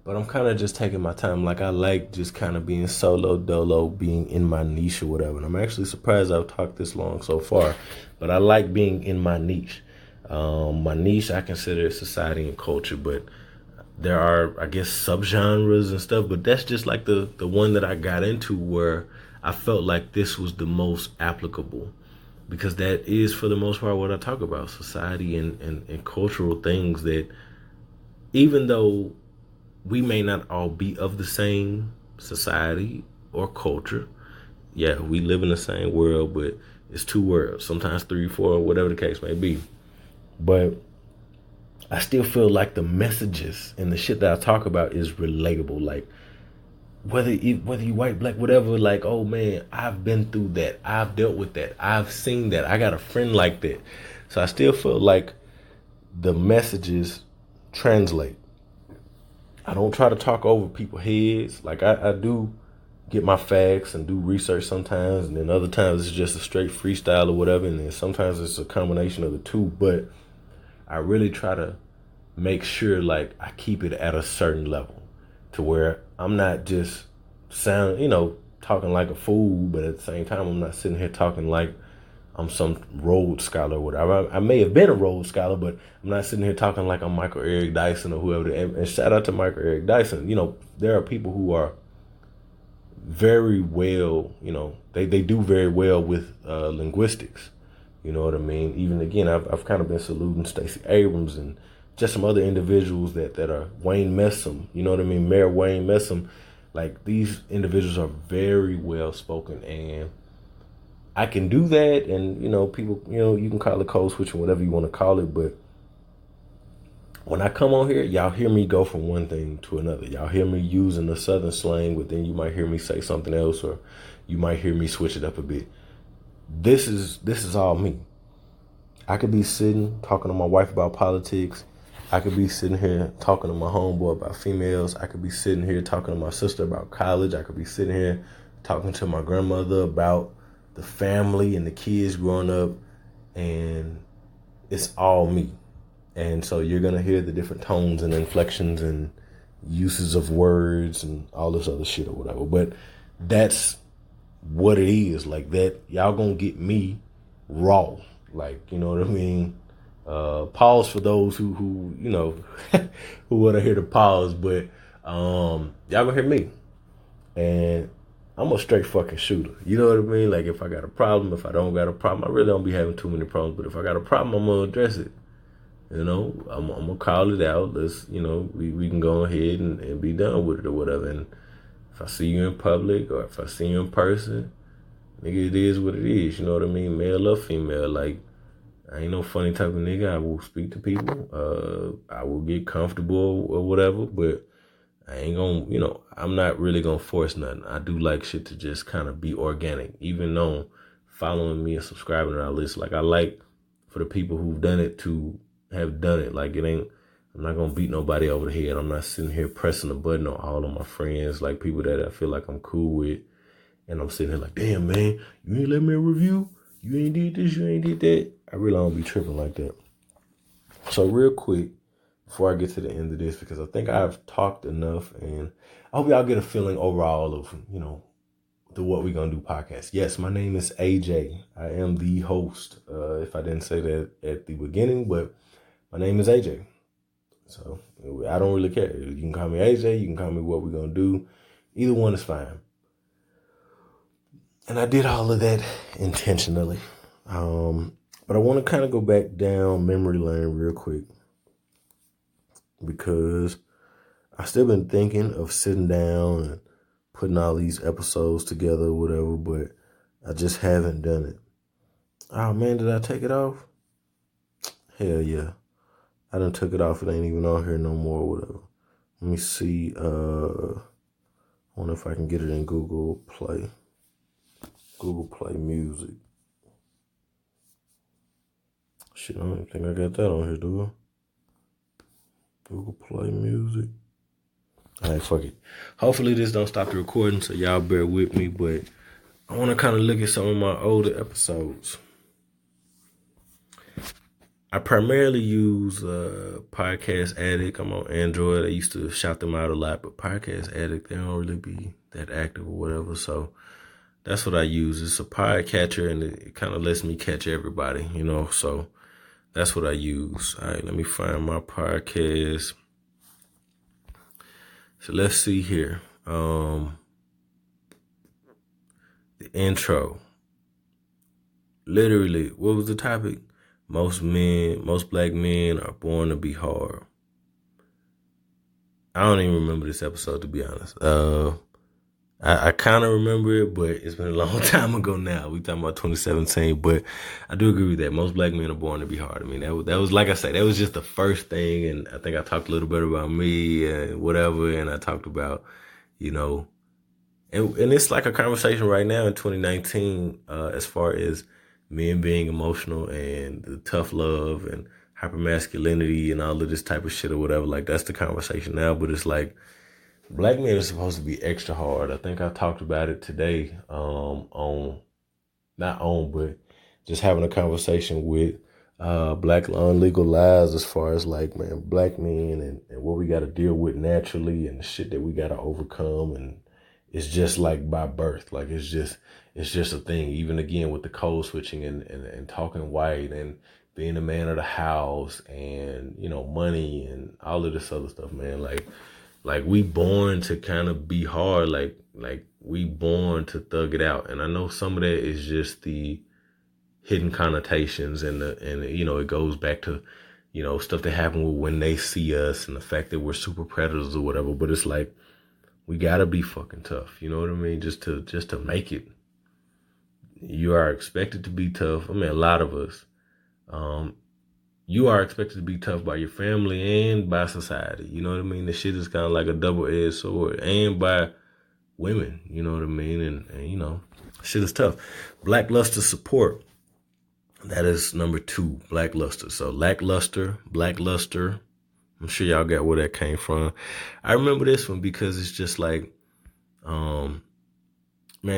but I'm kind of just taking my time. Like, I like just kind of being solo dolo, being in my niche or whatever. And I'm actually surprised I've talked this long so far, but I like being in my niche. My niche, I consider society and culture, but there are, I guess, subgenres and stuff, but that's just like the one that I got into where I felt like this was the most applicable, because that is, for the most part, what I talk about: society and cultural things that, even though we may not all be of the same society or culture, yeah, we live in the same world, but it's two worlds, sometimes three, four, whatever the case may be. But I still feel like the messages and the shit that I talk about is relatable. Like, whether you white, black, whatever, like, oh man, I've been through that. I've dealt with that. I've seen that. I got a friend like that. So I still feel like the messages translate. I don't try to talk over people's heads. Like, I do get my facts and do research sometimes, and then other times it's just a straight freestyle or whatever, and then sometimes it's a combination of the two. But I really try to make sure, like, I keep it at a certain level to where I'm not just talking like a fool, but at the same time, I'm not sitting here talking like I'm some Rhodes Scholar or whatever. I may have been a Rhodes Scholar, but I'm not sitting here talking like I'm Michael Eric Dyson or whoever. And shout out to Michael Eric Dyson. There are people who are very well, they do very well with linguistics. You know what I mean? Even again, I've kind of been saluting Stacey Abrams and just some other individuals that are Wayne Messam. You know what I mean? Mayor Wayne Messam. Like, these individuals are very well spoken, and I can do that. And people, you can call it code switching, whatever you want to call it. But when I come on here, y'all hear me go from one thing to another. Y'all hear me using the Southern slang, but then you might hear me say something else, or you might hear me switch it up a bit. This is all me. I could be sitting talking to my wife about politics. I could be sitting here talking to my homeboy about females. I could be sitting here talking to my sister about college. I could be sitting here talking to my grandmother about the family and the kids growing up. And it's all me. And so you're going to hear the different tones and inflections and uses of words and all this other shit or whatever. But that's what it is. Like, that, y'all going to get me raw. Like, you know what I mean? Pause for those who who want to hear the pause, but y'all gonna hear me, and I'm a straight fucking shooter. You know what I mean? Like, if I got a problem, if I don't got a problem, I really don't be having too many problems. But if I got a problem, I'm gonna address it. I'm gonna call it out. Let's, we can go ahead and be done with it or whatever. And if I see you in public or if I see you in person, nigga, it is what it is. You know what I mean? Male or female, like, I ain't no funny type of nigga. I will speak to people. I will get comfortable or whatever, but I ain't gonna, I'm not really gonna force nothing. I do like shit to just kind of be organic, even though following me and subscribing to our list. Like, I like for the people who've done it to have done it. Like, I'm not gonna beat nobody over the head. I'm not sitting here pressing a button on all of my friends, like people that I feel like I'm cool with. And I'm sitting here like, damn, man, you ain't let me a review. You ain't did this, you ain't did that. I really don't be tripping like that. So real quick, before I get to the end of this, because I think I've talked enough, and I hope y'all get a feeling overall of, the What We Gonna Do podcast. Yes, my name is AJ. I am the host, if I didn't say that at the beginning, but my name is AJ. So I don't really care. You can call me AJ, you can call me What We Gonna Do. Either one is fine. And I did all of that intentionally. But I want to kind of go back down memory lane real quick, because I still been thinking of sitting down and putting all these episodes together or whatever, but I just haven't done it. Oh man, did I take it off? Hell yeah. I done took it off. It ain't even on here no more or whatever. Let me see. I wonder if I can get it in Google Play. Google Play Music. Shit, I don't even think I got that on here, do I? Google Play Music. All right, fuck it. Hopefully this don't stop the recording, so y'all bear with me, but I want to kind of look at some of my older episodes. I I primarily use Podcast Addict. I'm on Android. I used to shout them out a lot, but Podcast Addict, they don't really be that active or whatever. So that's what I use. It's a podcatcher, and it kind of lets me catch everybody, you know. So that's what I use. All right, let me find my podcast. So let's see here. The intro. Literally, what was the topic? Most black men are born to be hard. I don't even remember this episode, to be honest. I kind of remember it, but it's been a long time ago now. We talking about 2017, but I do agree with that. Most black men are born to be hard. I mean, that was like I said, that was just the first thing, and I think I talked a little bit about me and whatever, and I talked about, you know, and it's like a conversation right now in 2019, as far as men being emotional and the tough love and hypermasculinity and all of this type of shit or whatever. Like, that's the conversation now, but it's like, black men are supposed to be extra hard. I think I talked about it today, but just having a conversation with Black on Legal Lies, as far as like, man, black men and what we got to deal with naturally and the shit that we got to overcome. And it's just like by birth. Like, it's just a thing. Even again with the code switching and talking white and being the man of the house and, you know, money and all of this other stuff, man. Like we born to kind of be hard, like we born to thug it out. And I know some of that is just the hidden connotations and you know, it goes back to, you know, stuff that happened when they see us and the fact that we're super predators or whatever. But it's like, we gotta be fucking tough. You know what I mean? Just to make it. You are expected to be tough. I mean, a lot of us. You are expected to be tough by your family and by society. You know what I mean? The shit is kind of like a double-edged sword. And by women, you know what I mean? And you know, shit is tough. Blackluster support. That is number 2, blackluster. So lackluster, blackluster. I'm sure y'all got where that came from. I remember this one because it's just like, man,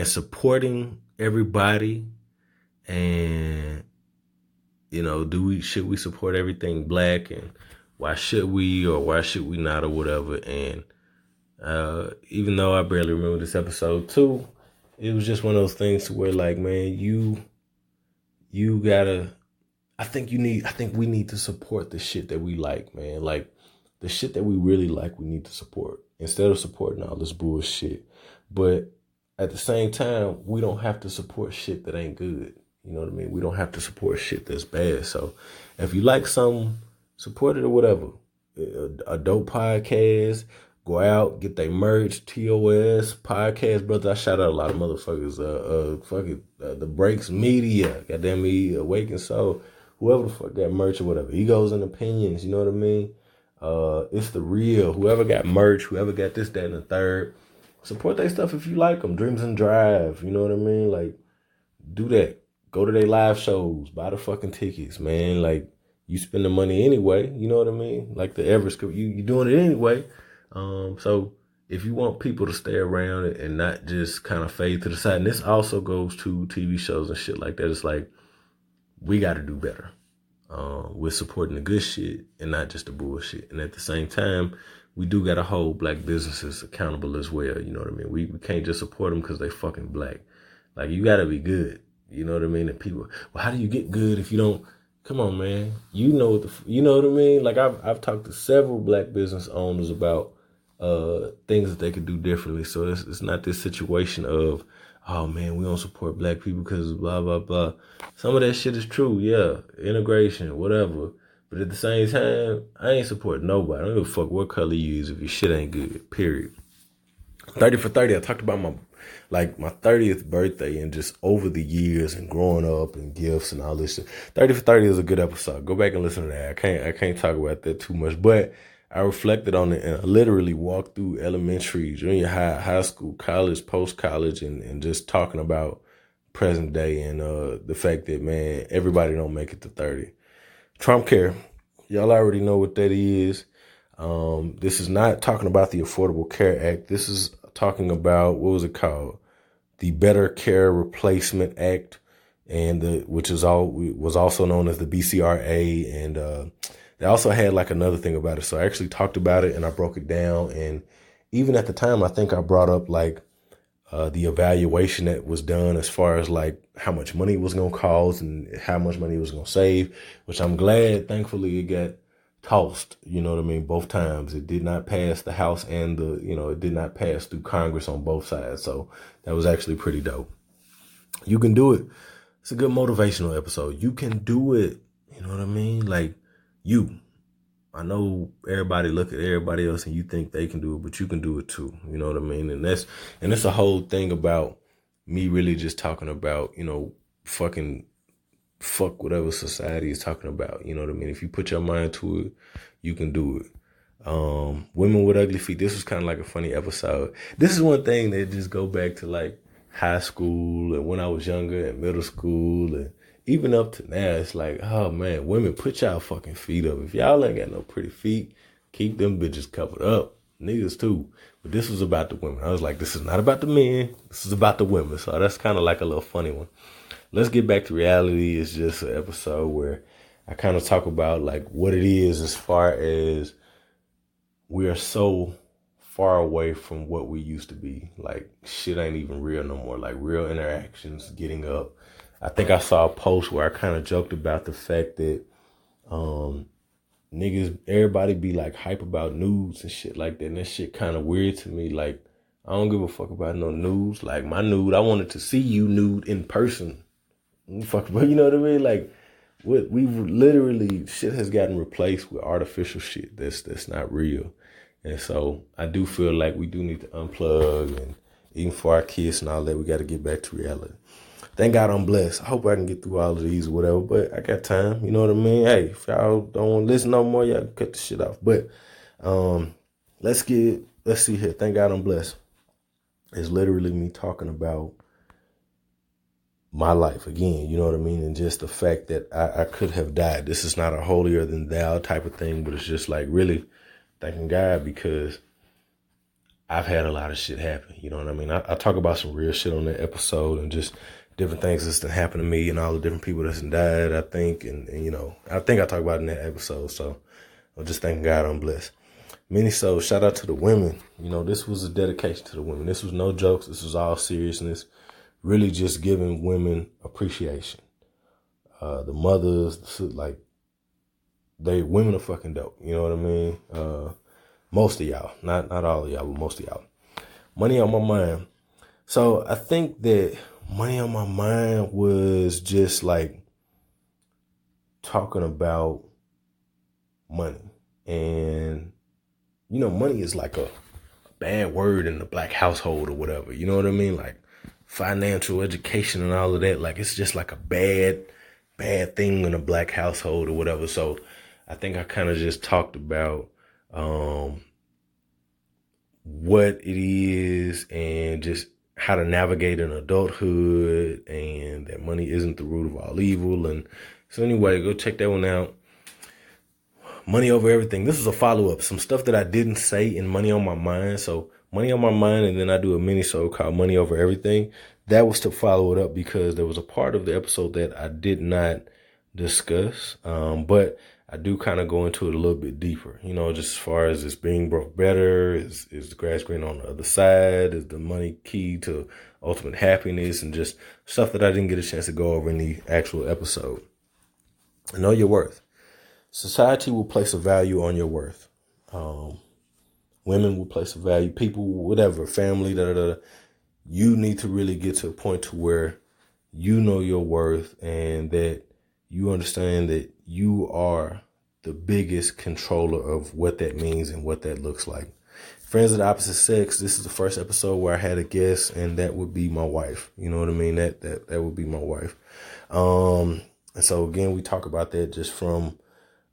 supporting everybody and, you know, should we support everything black, and why should we or why should we not or whatever. And even though I barely remember this episode too, it was just one of those things to where like, man, you gotta, I think we need to support the shit that we like, man. Like the shit that we really like, we need to support instead of supporting all this bullshit. But at the same time, we don't have to support shit that ain't good. You know what I mean? We don't have to support shit that's bad. So if you like something, support it or whatever. A dope podcast, go out, get their merch, TOS, podcast, brother. I shout out a lot of motherfuckers. The Breaks Media, goddamn me, Awaken Soul, whoever the fuck got merch or whatever. Egos and Opinions, you know what I mean? It's the real. Whoever got merch, whoever got this, that, and the third. Support their stuff if you like them. Dreams and Drive, you know what I mean? Like, do that. Go to their live shows. Buy the fucking tickets, man. Like, you spend the money anyway, you know what I mean? Like the Everest, you doing it anyway. So if you want people to stay around and not just kind of fade to the side, and this also goes to TV shows and shit like that, it's like, we got to do better. We're supporting the good shit and not just the bullshit. And at the same time, we do got to hold black businesses accountable as well. You know what I mean? We can't just support them because they fucking black. Like, you got to be good. You know what I mean? And people, well, how do you get good if you don't? Come on, man. You know what I mean? Like, I've talked to several black business owners about things that they could do differently. So it's not this situation of, oh man, we don't support black people because blah, blah, blah. Some of that shit is true, yeah. Integration, whatever. But at the same time, I ain't supporting nobody. I don't give a fuck what color you use if your shit ain't good, period. 30 for 30, I talked about my 30th birthday and just over the years and growing up and gifts and all this shit. 30 for 30 is a good episode. Go back and listen to that. I can't talk about that too much, but I reflected on it and I literally walked through elementary, junior high school, college, post-college, and just talking about present day and the fact that, man, everybody don't make it to 30. Trump Care, y'all already know what that is. This is not talking about the Affordable Care Act. This is talking about, what was it called? The Better Care Replacement Act. and which was also known as the BCRA, and they also had like another thing about it. So I actually talked about it and I broke it down, and even at the time, I think I brought up like the evaluation that was done as far as like how much money it was going to cost and how much money it was going to save, which I'm glad, thankfully, it got tossed. You know what I mean? Both times. It did not pass the House and it did not pass through Congress on both sides. So that was actually pretty dope. You can do it. It's a good motivational episode. You can do it. You know what I mean? Like I know everybody look at everybody else and you think they can do it, but you can do it too. You know what I mean? And it's a whole thing about me really just talking about, fuck whatever society is talking about. You know what I mean? If you put your mind to it, you can do it. Women with ugly feet. This was kind of like a funny episode. This is one thing that just go back to like high school and when I was younger and middle school and even up to now. It's like, oh man, women, put y'all fucking feet up. If y'all ain't got no pretty feet, keep them bitches covered up. Niggas too. But this was about the women. I was like, this is not about the men. This is about the women. So that's kind of like a little funny one. Let's get back to reality. It's just an episode where I kind of talk about like what it is as far as we are so far away from what we used to be. Like shit ain't even real no more. Like real interactions, getting up. I think I saw a post where I kind of joked about the fact that niggas, everybody be like hype about nudes and shit like that. And that shit kind of weird to me. Like I don't give a fuck about no nudes. Like my nude, I wanted to see you nude in person. Fuck, but you know what I mean? Like what we literally, shit has gotten replaced with artificial shit that's not real. And so I do feel like we do need to unplug, and even for our kids and all that, we got to get back to reality. Thank God I'm blessed. I hope I can get through all of these or whatever, but I got time. You know what I mean? Hey, if y'all don't want to listen no more, y'all can cut the shit off. But let's see here. Thank God I'm blessed. It's literally me talking about my life again, you know what I mean? And just the fact that I could have died. This is not a holier than thou type of thing, but it's just like really thanking God because I've had a lot of shit happen. You know what I mean? I talk about some real shit on that episode and just different things that's happened to me and all the different people that's died, I think. And I think I talk about it in that episode. So I'm just thanking God I'm blessed. So shout out to the women. You know, this was a dedication to the women. This was no jokes. This was all seriousness. Really just giving women appreciation. The mothers, like, women are fucking dope. You know what I mean? Most of y'all, not all of y'all, but most of y'all. Money on my mind. So I think that money on my mind was just like talking about money. And, money is like a bad word in the black household or whatever. You know what I mean? Like financial education and all of that. Like it's just like a bad thing in a black household or whatever. So I think I kind of just talked about what it is and just how to navigate in adulthood, and that money isn't the root of all evil. And so anyway, go check that one out. Money over everything. This is a follow-up. Some stuff that I didn't say in Money on My Mind. So Money on My Mind, and then I do a mini-sode called Money Over Everything. That was to follow it up because there was a part of the episode that I did not discuss. But I do kind of go into it a little bit deeper, just as far as it's being broke better, is the grass green on the other side, is the money key to ultimate happiness, and just stuff that I didn't get a chance to go over in the actual episode. Know your worth. Society will place a value on your worth. Women will place a value, people, whatever, family, You need to really get to a point to where you know your worth and that you understand that you are the biggest controller of what that means and what that looks like. Friends of the opposite sex, this is the first episode where I had a guest, and that would be my wife. You know what I mean? That would be my wife. And so again, we talk about that just from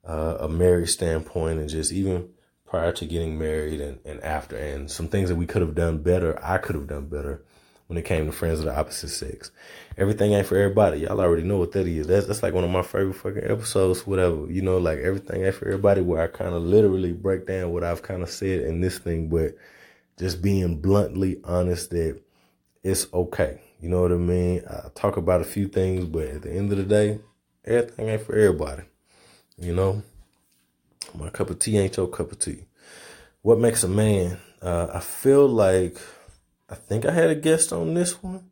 a married standpoint, and just even prior to getting married and after, and some things that we could have done better. I could have done better when it came to friends of the opposite sex. Everything ain't for everybody. Y'all already know what that is. That's like one of my favorite fucking episodes, whatever. Like everything ain't for everybody, where I kind of literally break down what I've kind of said in this thing, but just being bluntly honest that it's okay. You know what I mean? I talk about a few things, but at the end of the day, everything ain't for everybody. You know, my cup of tea ain't your cup of tea. What makes a man? I feel like I think I had a guest on this one.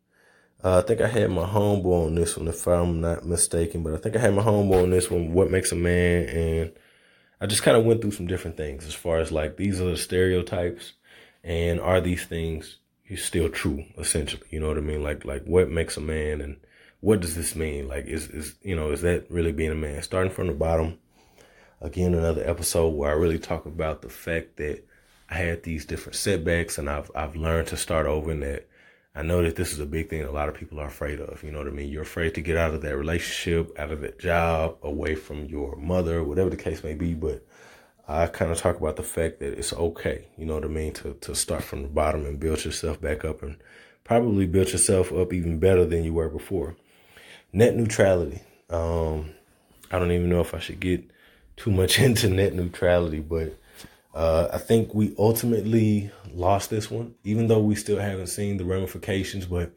I think I had my homeboy on this one, if I'm not mistaken. But I think I had my homeboy on this one. What makes a man? And I just kind of went through some different things as far as like these are the stereotypes, and are these things still true? Essentially, you know what I mean? Like what makes a man, and what does this mean? Like is that really being a man? Starting from the bottom. Again, another episode where I really talk about the fact that I had these different setbacks, and I've learned to start over, and that I know that this is a big thing a lot of people are afraid of. You know what I mean? You're afraid to get out of that relationship, out of that job, away from your mother, whatever the case may be. But I kind of talk about the fact that it's okay, you know what I mean, to start from the bottom and build yourself back up, and probably build yourself up even better than you were before. Net neutrality. I don't even know if I should get too much into net neutrality, but I think we ultimately lost this one, even though we still haven't seen the ramifications. But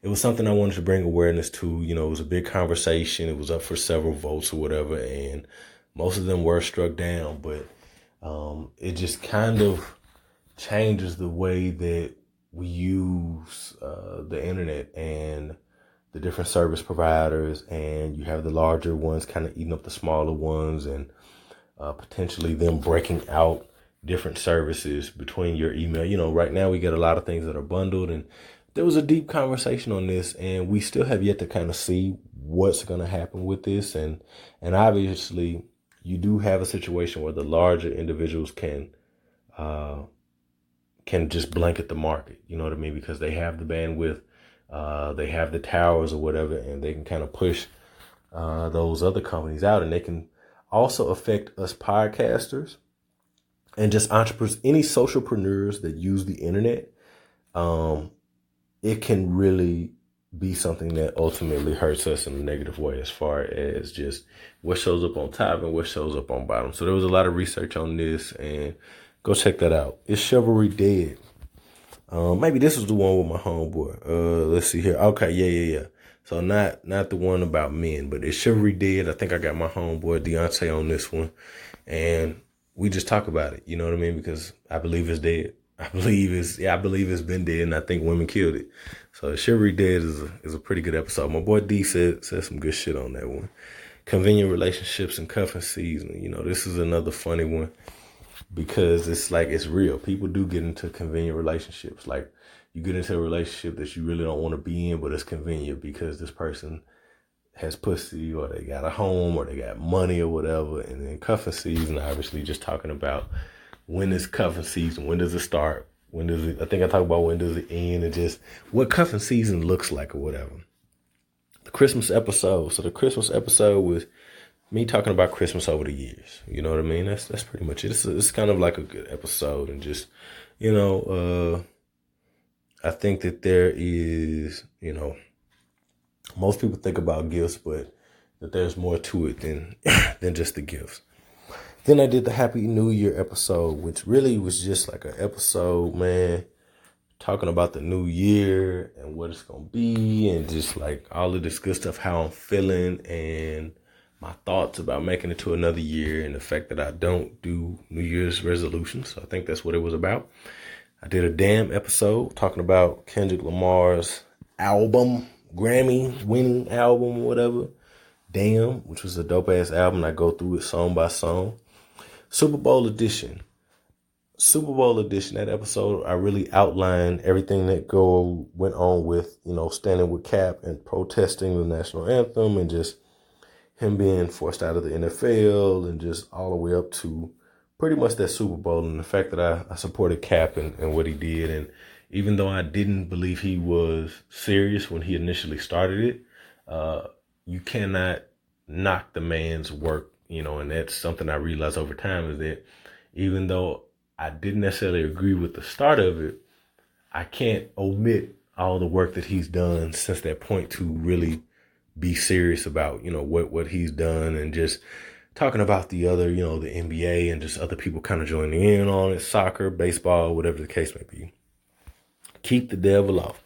it was something I wanted to bring awareness to. You know, it was a big conversation. It was up for several votes or whatever, and most of them were struck down. But it just kind of changes the way that we use the internet and the different service providers, and you have the larger ones kind of eating up the smaller ones, and potentially them breaking out different services between your email. You know, right now we get a lot of things that are bundled, and there was a deep conversation on this, and we still have yet to kind of see what's going to happen with this. And obviously you do have a situation where the larger individuals can just blanket the market, you know what I mean? Because they have the bandwidth, they have the towers or whatever, and they can kind of push those other companies out, and they can also affect us podcasters and just entrepreneurs, any socialpreneurs that use the internet. It can really be something that ultimately hurts us in a negative way, as far as just what shows up on top and what shows up on bottom. So there was a lot of research on this, and go check that out. Is chivalry dead? Maybe this was the one with my homeboy. Let's see here. Okay, yeah. So not the one about men, but is chivalry dead? I think I got my homeboy Deontay on this one, and we just talk about it. You know what I mean? Because I believe it's dead. I believe it's been dead, and I think women killed it. So chivalry dead is a pretty good episode. My boy D said some good shit on that one. Convenient relationships and cuffing season. You know, this is another funny one, because it's like, it's real. People do get into convenient relationships. Like, you get into a relationship that you really don't want to be in, but it's convenient because this person has pussy, or they got a home, or they got money or whatever. And then cuffing season, obviously just talking about when is cuffing season, when does it start, I think I talk about when does it end, and just what cuffing season looks like or whatever. The Christmas episode. So the Christmas episode was me talking about Christmas over the years. You know what I mean? That's pretty much it. It's kind of like a good episode, and just, you know, I think that there is, you know, most people think about gifts, but that there's more to it than just the gifts. Then I did the Happy New Year episode, which really was just like an episode, man, talking about the new year and what it's going to be, and just like all of this good stuff, how I'm feeling, and my thoughts about making it to another year, and the fact that I don't do New Year's resolutions. So I think that's what it was about. I did a Damn episode talking about Kendrick Lamar's album, Grammy-winning album, whatever, Damn, which was a dope-ass album. I go through it song by song. Super Bowl edition, that episode, I really outlined everything that went on with, you know, standing with Cap and protesting the national anthem, and just him being forced out of the NFL, and just all the way up to pretty much that Super Bowl, and the fact that I supported Cap and what he did. And even though I didn't believe he was serious when he initially started it, you cannot knock the man's work, you know, and that's something I realized over time, is that even though I didn't necessarily agree with the start of it, I can't omit all the work that he's done since that point to really be serious about, you know, what he's done, and just talking about the other, you know, the NBA, and just other people kind of joining in on it, soccer, baseball, whatever the case may be. Keep the devil off.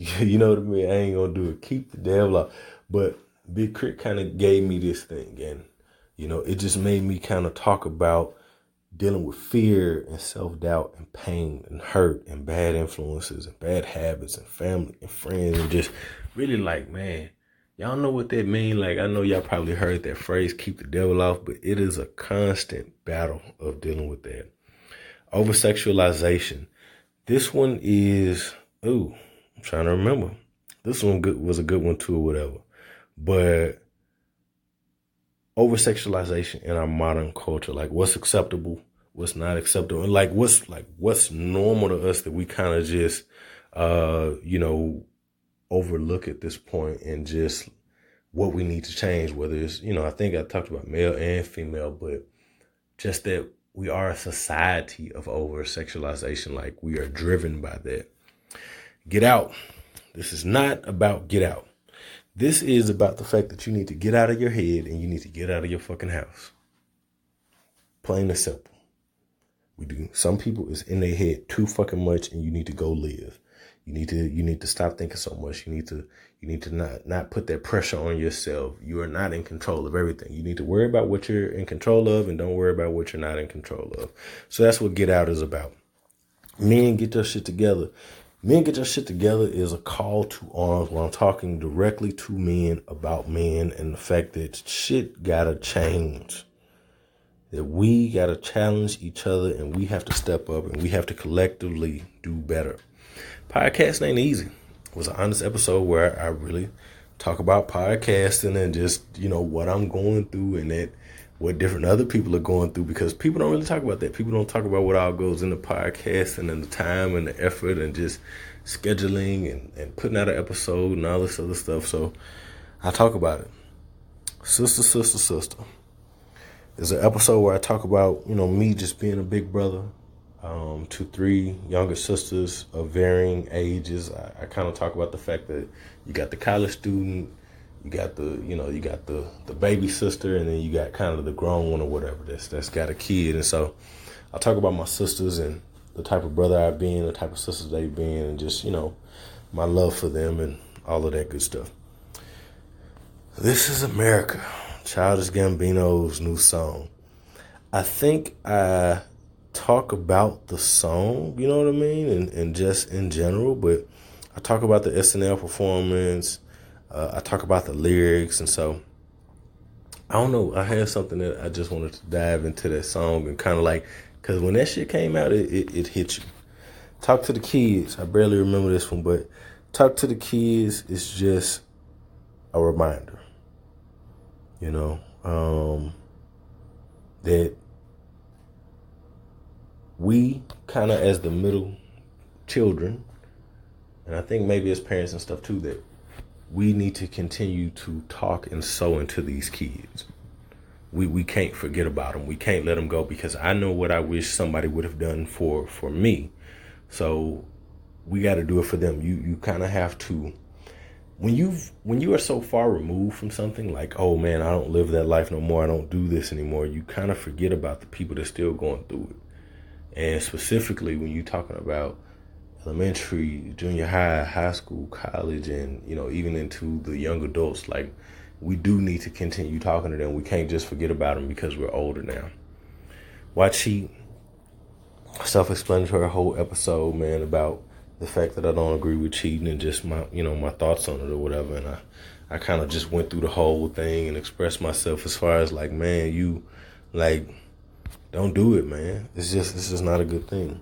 You know what I mean? I ain't gonna do it. Keep the devil out. But Big Crit kind of gave me this thing, and it just made me kind of talk about dealing with fear and self-doubt and pain and hurt and bad influences and bad habits and family and friends, and just really like, man, y'all know what that mean? Like, I know y'all probably heard that phrase, keep the devil off, but it is a constant battle of dealing with that. Over-sexualization. This one is, I'm trying to remember. This one was a good one too or whatever. But over-sexualization in our modern culture, like what's acceptable, what's not acceptable, and what's normal to us that we kind of just overlook at this point, and just what we need to change, whether it's, I think I talked about male and female, but just that we are a society of over-sexualization, like we are driven by that. Get out. This is not about get out. This is about the fact that you need to get out of your head and you need to get out of your fucking house. Plain and simple. We do. Some people is in their head too fucking much, and you need to go live. You need to stop thinking so much. You need to not put that pressure on yourself. You are not in control of everything. You need to worry about what you're in control of, and don't worry about what you're not in control of. So that's what Get Out is about. Men, get your shit together. Men, get your shit together is a call to arms where I'm talking directly to men about men and the fact that shit gotta change. That we gotta challenge each other, and we have to step up, and we have to collectively do better. Podcasting ain't easy. It was an honest episode where I really talk about podcasting and just, what I'm going through, and what different other people are going through, because people don't really talk about that. People don't talk about what all goes into podcasting, and the time and the effort and just scheduling and putting out an episode and all this other stuff. So I talk about it. Sister. There's an episode where I talk about, me just being a big brother to 3 younger sisters of varying ages. I kind of talk about the fact that you got the college student, you got the baby sister, and then you got kind of the grown one or whatever that's got a kid. And so I talk about my sisters and the type of brother I've been, the type of sisters they've been, and just, my love for them and all of that good stuff. This is America. Childish Gambino's new song. I think I talk about the song, you know what I mean, and just in general, but I talk about the SNL performance. I talk about the lyrics, and so I don't know. I had something that I just wanted to dive into that song and kind of like, because when that shit came out, it hit you. Talk to the Kids. I barely remember this one, but Talk to the Kids is just a reminder, that we kind of, as the middle children, and I think maybe as parents and stuff too, that we need to continue to talk and sow into these kids. We can't forget about them. We can't let them go, because I know what I wish somebody would have done for me. So we got to do it for them. You kind of have to, when you are so far removed from something, like, oh man, I don't live that life no more, I don't do this anymore, you kind of forget about the people that's still going through it. And specifically when you're talking about elementary, junior high, high school, college, and even into the young adults, like, we do need to continue talking to them. We can't just forget about them because we're older now. Why cheat? Self-explanatory whole episode, man, about the fact that I don't agree with cheating and just my thoughts on it or whatever. And I kind of just went through the whole thing and expressed myself as far as like, man, you don't do it, man. This is not a good thing.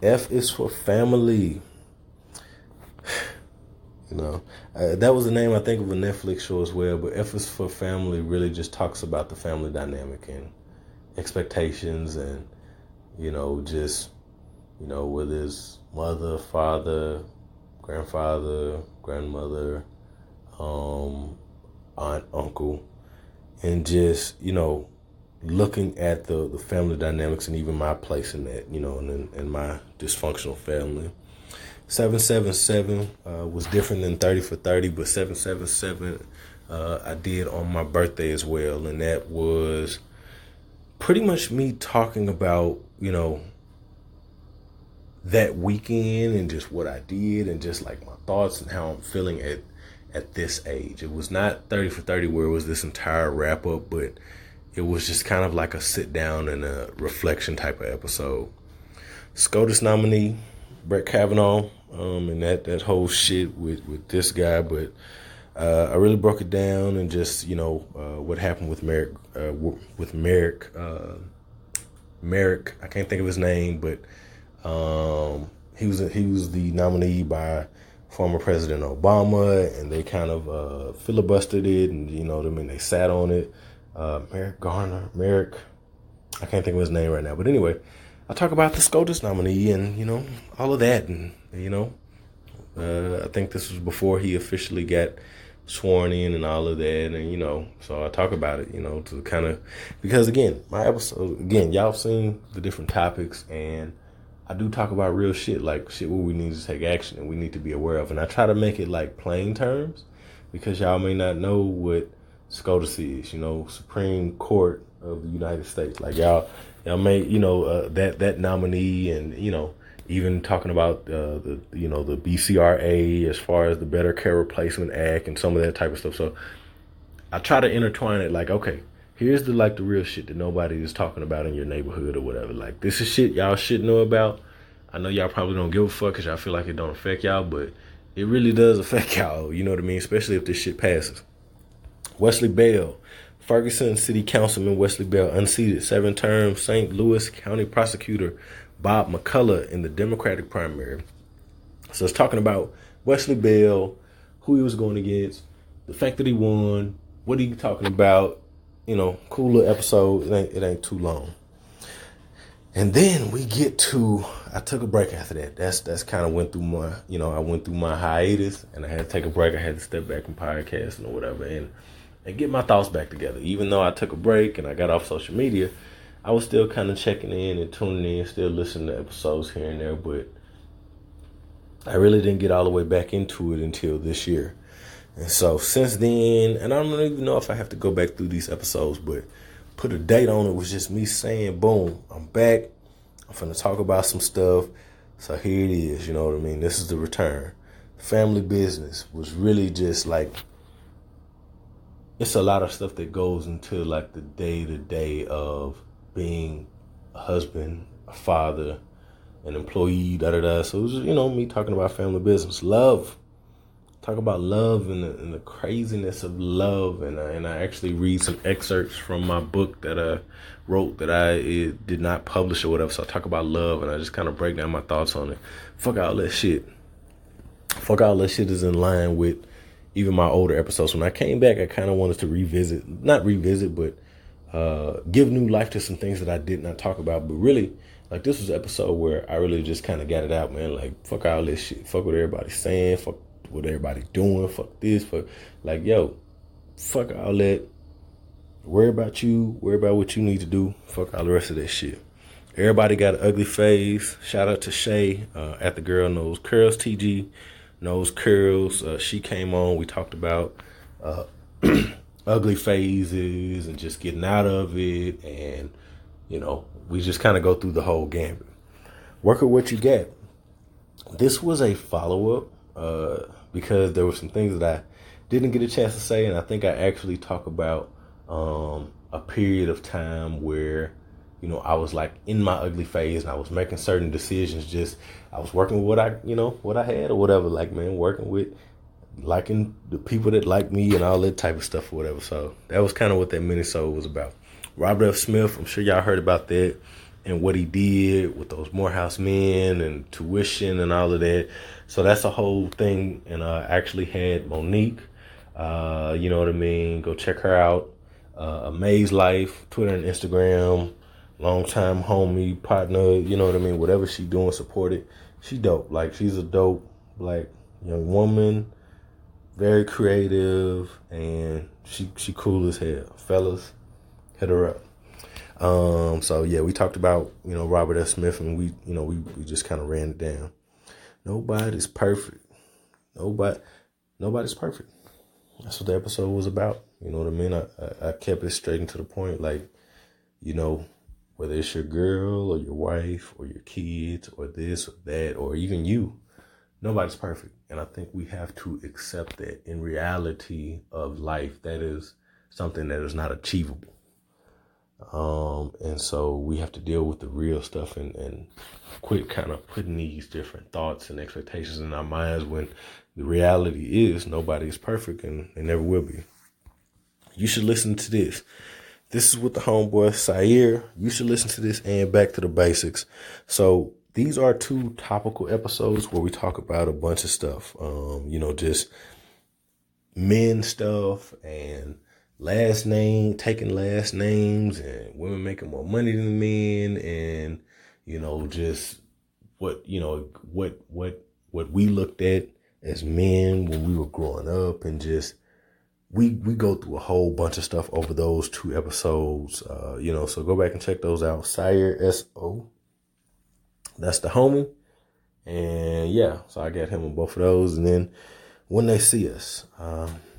F is for family. That was the name, I think, of a Netflix show as well. But F is for family really just talks about the family dynamic and expectations, and just whether it's mother, father, grandfather, grandmother, aunt, uncle, and just looking at the family dynamics and even my place in that, and my dysfunctional family. 777 was different than 30 for 30, but 777 I did on my birthday as well, and that was pretty much me talking about that weekend and just what I did and just like my thoughts and how I'm feeling at this age. It was not 30 for 30 where it was this entire wrap up, but it was just kind of like a sit down and a reflection type of episode. SCOTUS nominee Brett Kavanaugh, and that whole shit with this guy, but I really broke it down and just what happened with Merrick. I can't think of his name, but he was the nominee by former President Obama, and they kind of filibustered it, and they sat on it. Merrick, I can't think of his name right now, but anyway, I talk about the SCOTUS nominee and all of that, and I think this was before he officially got sworn in and all of that, and so I talk about it, to kind of, because again, my episode, y'all seen the different topics, and I do talk about real shit, like shit where we need to take action and we need to be aware of, and I try to make it like plain terms, because y'all may not know what SCOTUS is, Supreme Court of the United States, like y'all may, that nominee, and even talking about the BCRA as far as the Better Care Replacement Act and some of that type of stuff. So I try to intertwine it like, okay, here's the real shit that nobody is talking about in your neighborhood or whatever. Like, this is shit y'all should know about. I know y'all probably don't give a fuck because y'all feel like it don't affect y'all, but it really does affect y'all, you know what I mean? Especially if this shit passes. Wesley Bell, Ferguson City Councilman Wesley Bell, unseated, 7-term St. Louis County Prosecutor Bob McCullough in the Democratic primary. So it's talking about Wesley Bell, who he was going against, the fact that he won, what he talking about, cool little episode. It ain't too long. And then we get to, I took a break after that. That's kind of went through my, I went through my hiatus and I had to take a break. I had to step back from podcasting or whatever and get my thoughts back together. Even though I took a break and I got off social media, I was still kind of checking in and tuning in, still listening to episodes here and there, but I really didn't get all the way back into it until this year. And so since then, and I don't even know if I have to go back through these episodes, but put a date on it was just me saying, boom, I'm back. I'm finna talk about some stuff. So here it is, you know what I mean? This is the return. Family business was really just like, it's a lot of stuff that goes into like the day-to-day of being a husband, a father, an employee, da-da-da. So it was just, me talking about family business. Love. Talk about love and the craziness of love. And I actually read some excerpts from my book that I wrote that I did not publish or whatever. So I talk about love and I just kind of break down my thoughts on it. Fuck all that shit. Fuck all that shit is in line with even my older episodes. When I came back, I kind of wanted to not revisit, but give new life to some things that I did not talk about. But really, like, this was an episode where I really just kind of got it out, man. Like, fuck all this shit. Fuck what everybody's saying. Fuck what everybody doing. Fuck this. Fuck, like, yo, fuck all that. Worry about you. Worry about what you need to do. Fuck all the rest of that shit. Everybody got an ugly phase. Shout out to Shay at the Girl Knows Curls. TG Knows Curls. She came on. We talked about ugly phases and just getting out of it. And, we just kind of go through the whole gambit. Work with what you get. This was a follow-up because there were some things that I didn't get a chance to say. And I think I actually talk about a period of time where, I was like in my ugly phase and I was making certain decisions. Just, I was working with what I had or whatever, like, man, working with liking the people that like me and all that type of stuff or whatever. So that was kind of what that mini-sode was about. Robert F. Smith, I'm sure y'all heard about that and what he did with those Morehouse men and tuition and all of that. So that's a whole thing. And I actually had Monique, you know what I mean? Go check her out. Amaze Life, Twitter and Instagram, longtime homie, partner, you know what I mean? Whatever she doing, support it. She dope. Like, she's a dope, like, young woman, very creative, and she cool as hell. Fellas, hit her up. So yeah, we talked about, Robert F. Smith, and we just kind of ran it down. Nobody's perfect. Nobody's perfect. That's what the episode was about. You know what I mean? I kept it straight and to the point. Like, whether it's your girl or your wife or your kids or this or that, or even you. Nobody's perfect. And I think we have to accept that in reality of life, that is something that is not achievable. And so we have to deal with the real stuff and quit kind of putting these different thoughts and expectations in our minds when the reality is nobody is perfect and they never will be. You should listen to this. This is with the homeboy Sair. You should listen to this and Back to the Basics. So these are 2 topical episodes where we talk about a bunch of stuff. Just men stuff and taking last names and women making more money than men and, just what we looked at as men when we were growing up, and just we go through a whole bunch of stuff over those 2 episodes. So go back and check those out. Sire S.O. That's the homie. And yeah, so I got him on both of those. And then When They See Us,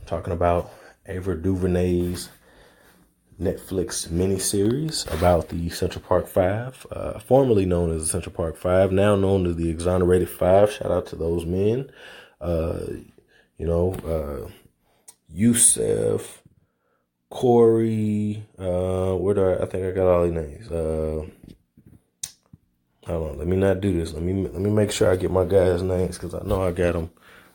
talking about Ava DuVernay's Netflix miniseries about the Central Park Five, formerly known as the Central Park Five, now known as the Exonerated Five. Shout out to those men. Yusef, Corey, I think I got all these names. Hold on, let me not do this. Let me make sure I get my guys' names, because I know I got them.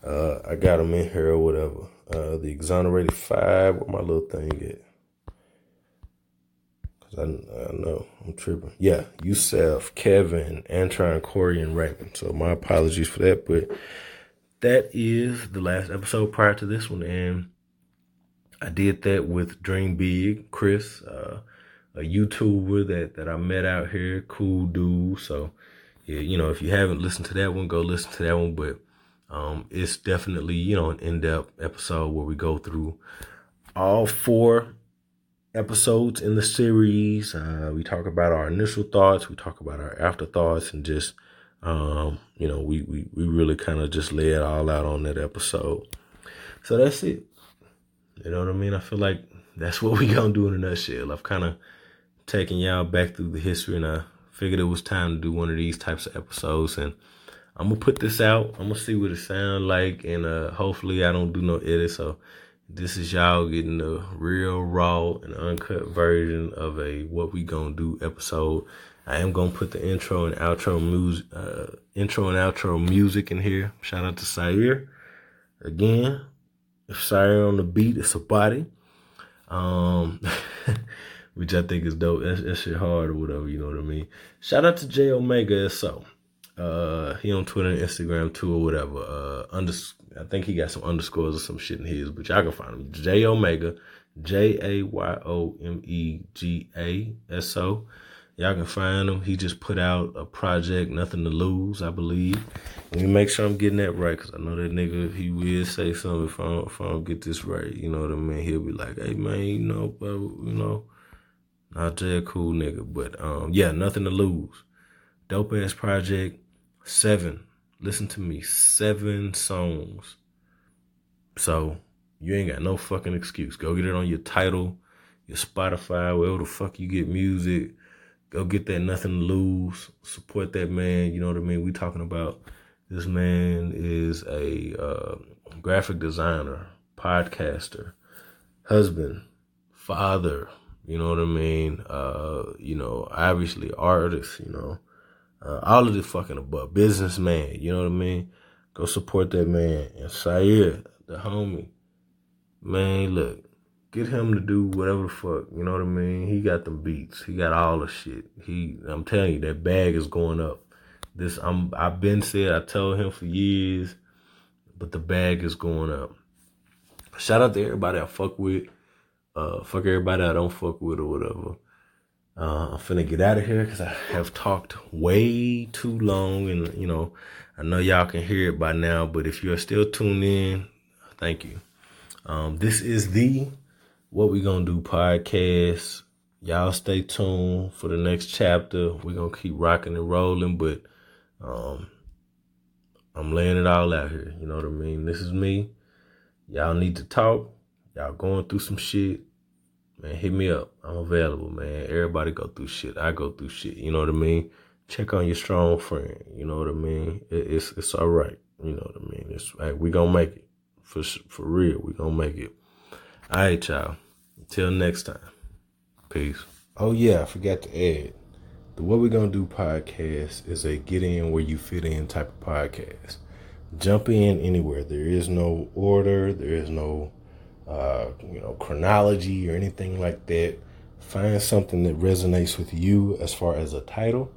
I got them in here or whatever. The Exonerated Five, where my little thing at? Because I know I'm tripping. Yeah, Yusef, Kevin, Antron, Corey, and Raymond. So my apologies for that, but that is the last episode prior to this one, and I did that with Dream Big, Chris, a YouTuber that I met out here, cool dude. So, yeah, if you haven't listened to that one, go listen to that one. But it's definitely, an in-depth episode where we go through all 4 episodes in the series. We talk about our initial thoughts, we talk about our afterthoughts, and just, we really kind of just lay it all out on that episode. So that's it. You know what I mean? I feel like that's what we gonna do in a nutshell. I've kind of taken y'all back through the history, and I figured it was time to do one of these types of episodes. And I'm gonna put this out. I'm gonna see what it sounds like, and hopefully I don't do no edit. So this is y'all getting the real raw and uncut version of a What We Gonna Do episode. I am gonna put the intro and outro music in here. Shout out to Sair again. If Sire on the beat, it's a body. Which I think is dope. That shit hard or whatever, you know what I mean? Shout out to J Omega SO. He on Twitter and Instagram too or whatever. I think he got some underscores or some shit in his, but y'all can find him. J Omega, JAYOMEGASO. Y'all can find him. He just put out a project, Nothing to Lose, I believe. Let me make sure I'm getting that right, because I know that nigga, he will say something if I don't get this right. You know what I mean? He'll be like, hey, man, not Jay a cool nigga. But, yeah, Nothing to Lose. Dope-ass project. 7. Listen to me. 7 songs. So, you ain't got no fucking excuse. Go get it on your Tidal, your Spotify, wherever the fuck you get music. Go get that Nothing to Lose. Support that man. You know what I mean? We talking about this man is a graphic designer, podcaster, husband, father. You know what I mean? Obviously artist, all of this fucking above. Businessman, you know what I mean? Go support that man. And Sair, the homie, man, look. Get him to do whatever the fuck, you know what I mean? He got them beats. He got all the shit. I'm telling you, that bag is going up. I've been said, I told him for years, but the bag is going up. Shout out to everybody I fuck with. Fuck everybody I don't fuck with or whatever. I'm finna get out of here because I have talked way too long, and I know y'all can hear it by now, but if you're still tuned in, thank you. This is the What We Gonna Do podcast. Y'all stay tuned for the next chapter. We're gonna keep rocking and rolling, but I'm laying it all out here. You know what I mean? This is me. Y'all need to talk. Y'all going through some shit. man, hit me up. I'm available, man. Everybody go through shit. I go through shit. You know what I mean? Check on your strong friend. You know what I mean? It's all right. You know what I mean? It's like we gonna make it for real. We gonna make it. All right, y'all. Until next time. Peace. Oh yeah, I forgot to add. The What We Gonna Do podcast is a get in where you fit in type of podcast. Jump in anywhere. There is no order. There is no chronology or anything like that. Find something that resonates with you as far as a title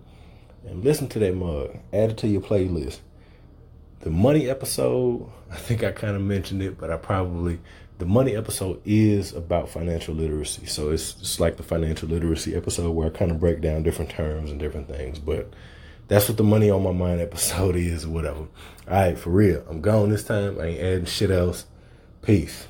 and listen to that mug. Add it to your playlist. The money episode, I think I kind of mentioned it, but the money episode is about financial literacy. So it's like the financial literacy episode where I kind of break down different terms and different things. But that's what the money on my mind episode is or whatever. All right, for real. I'm gone this time. I ain't adding shit else. Peace.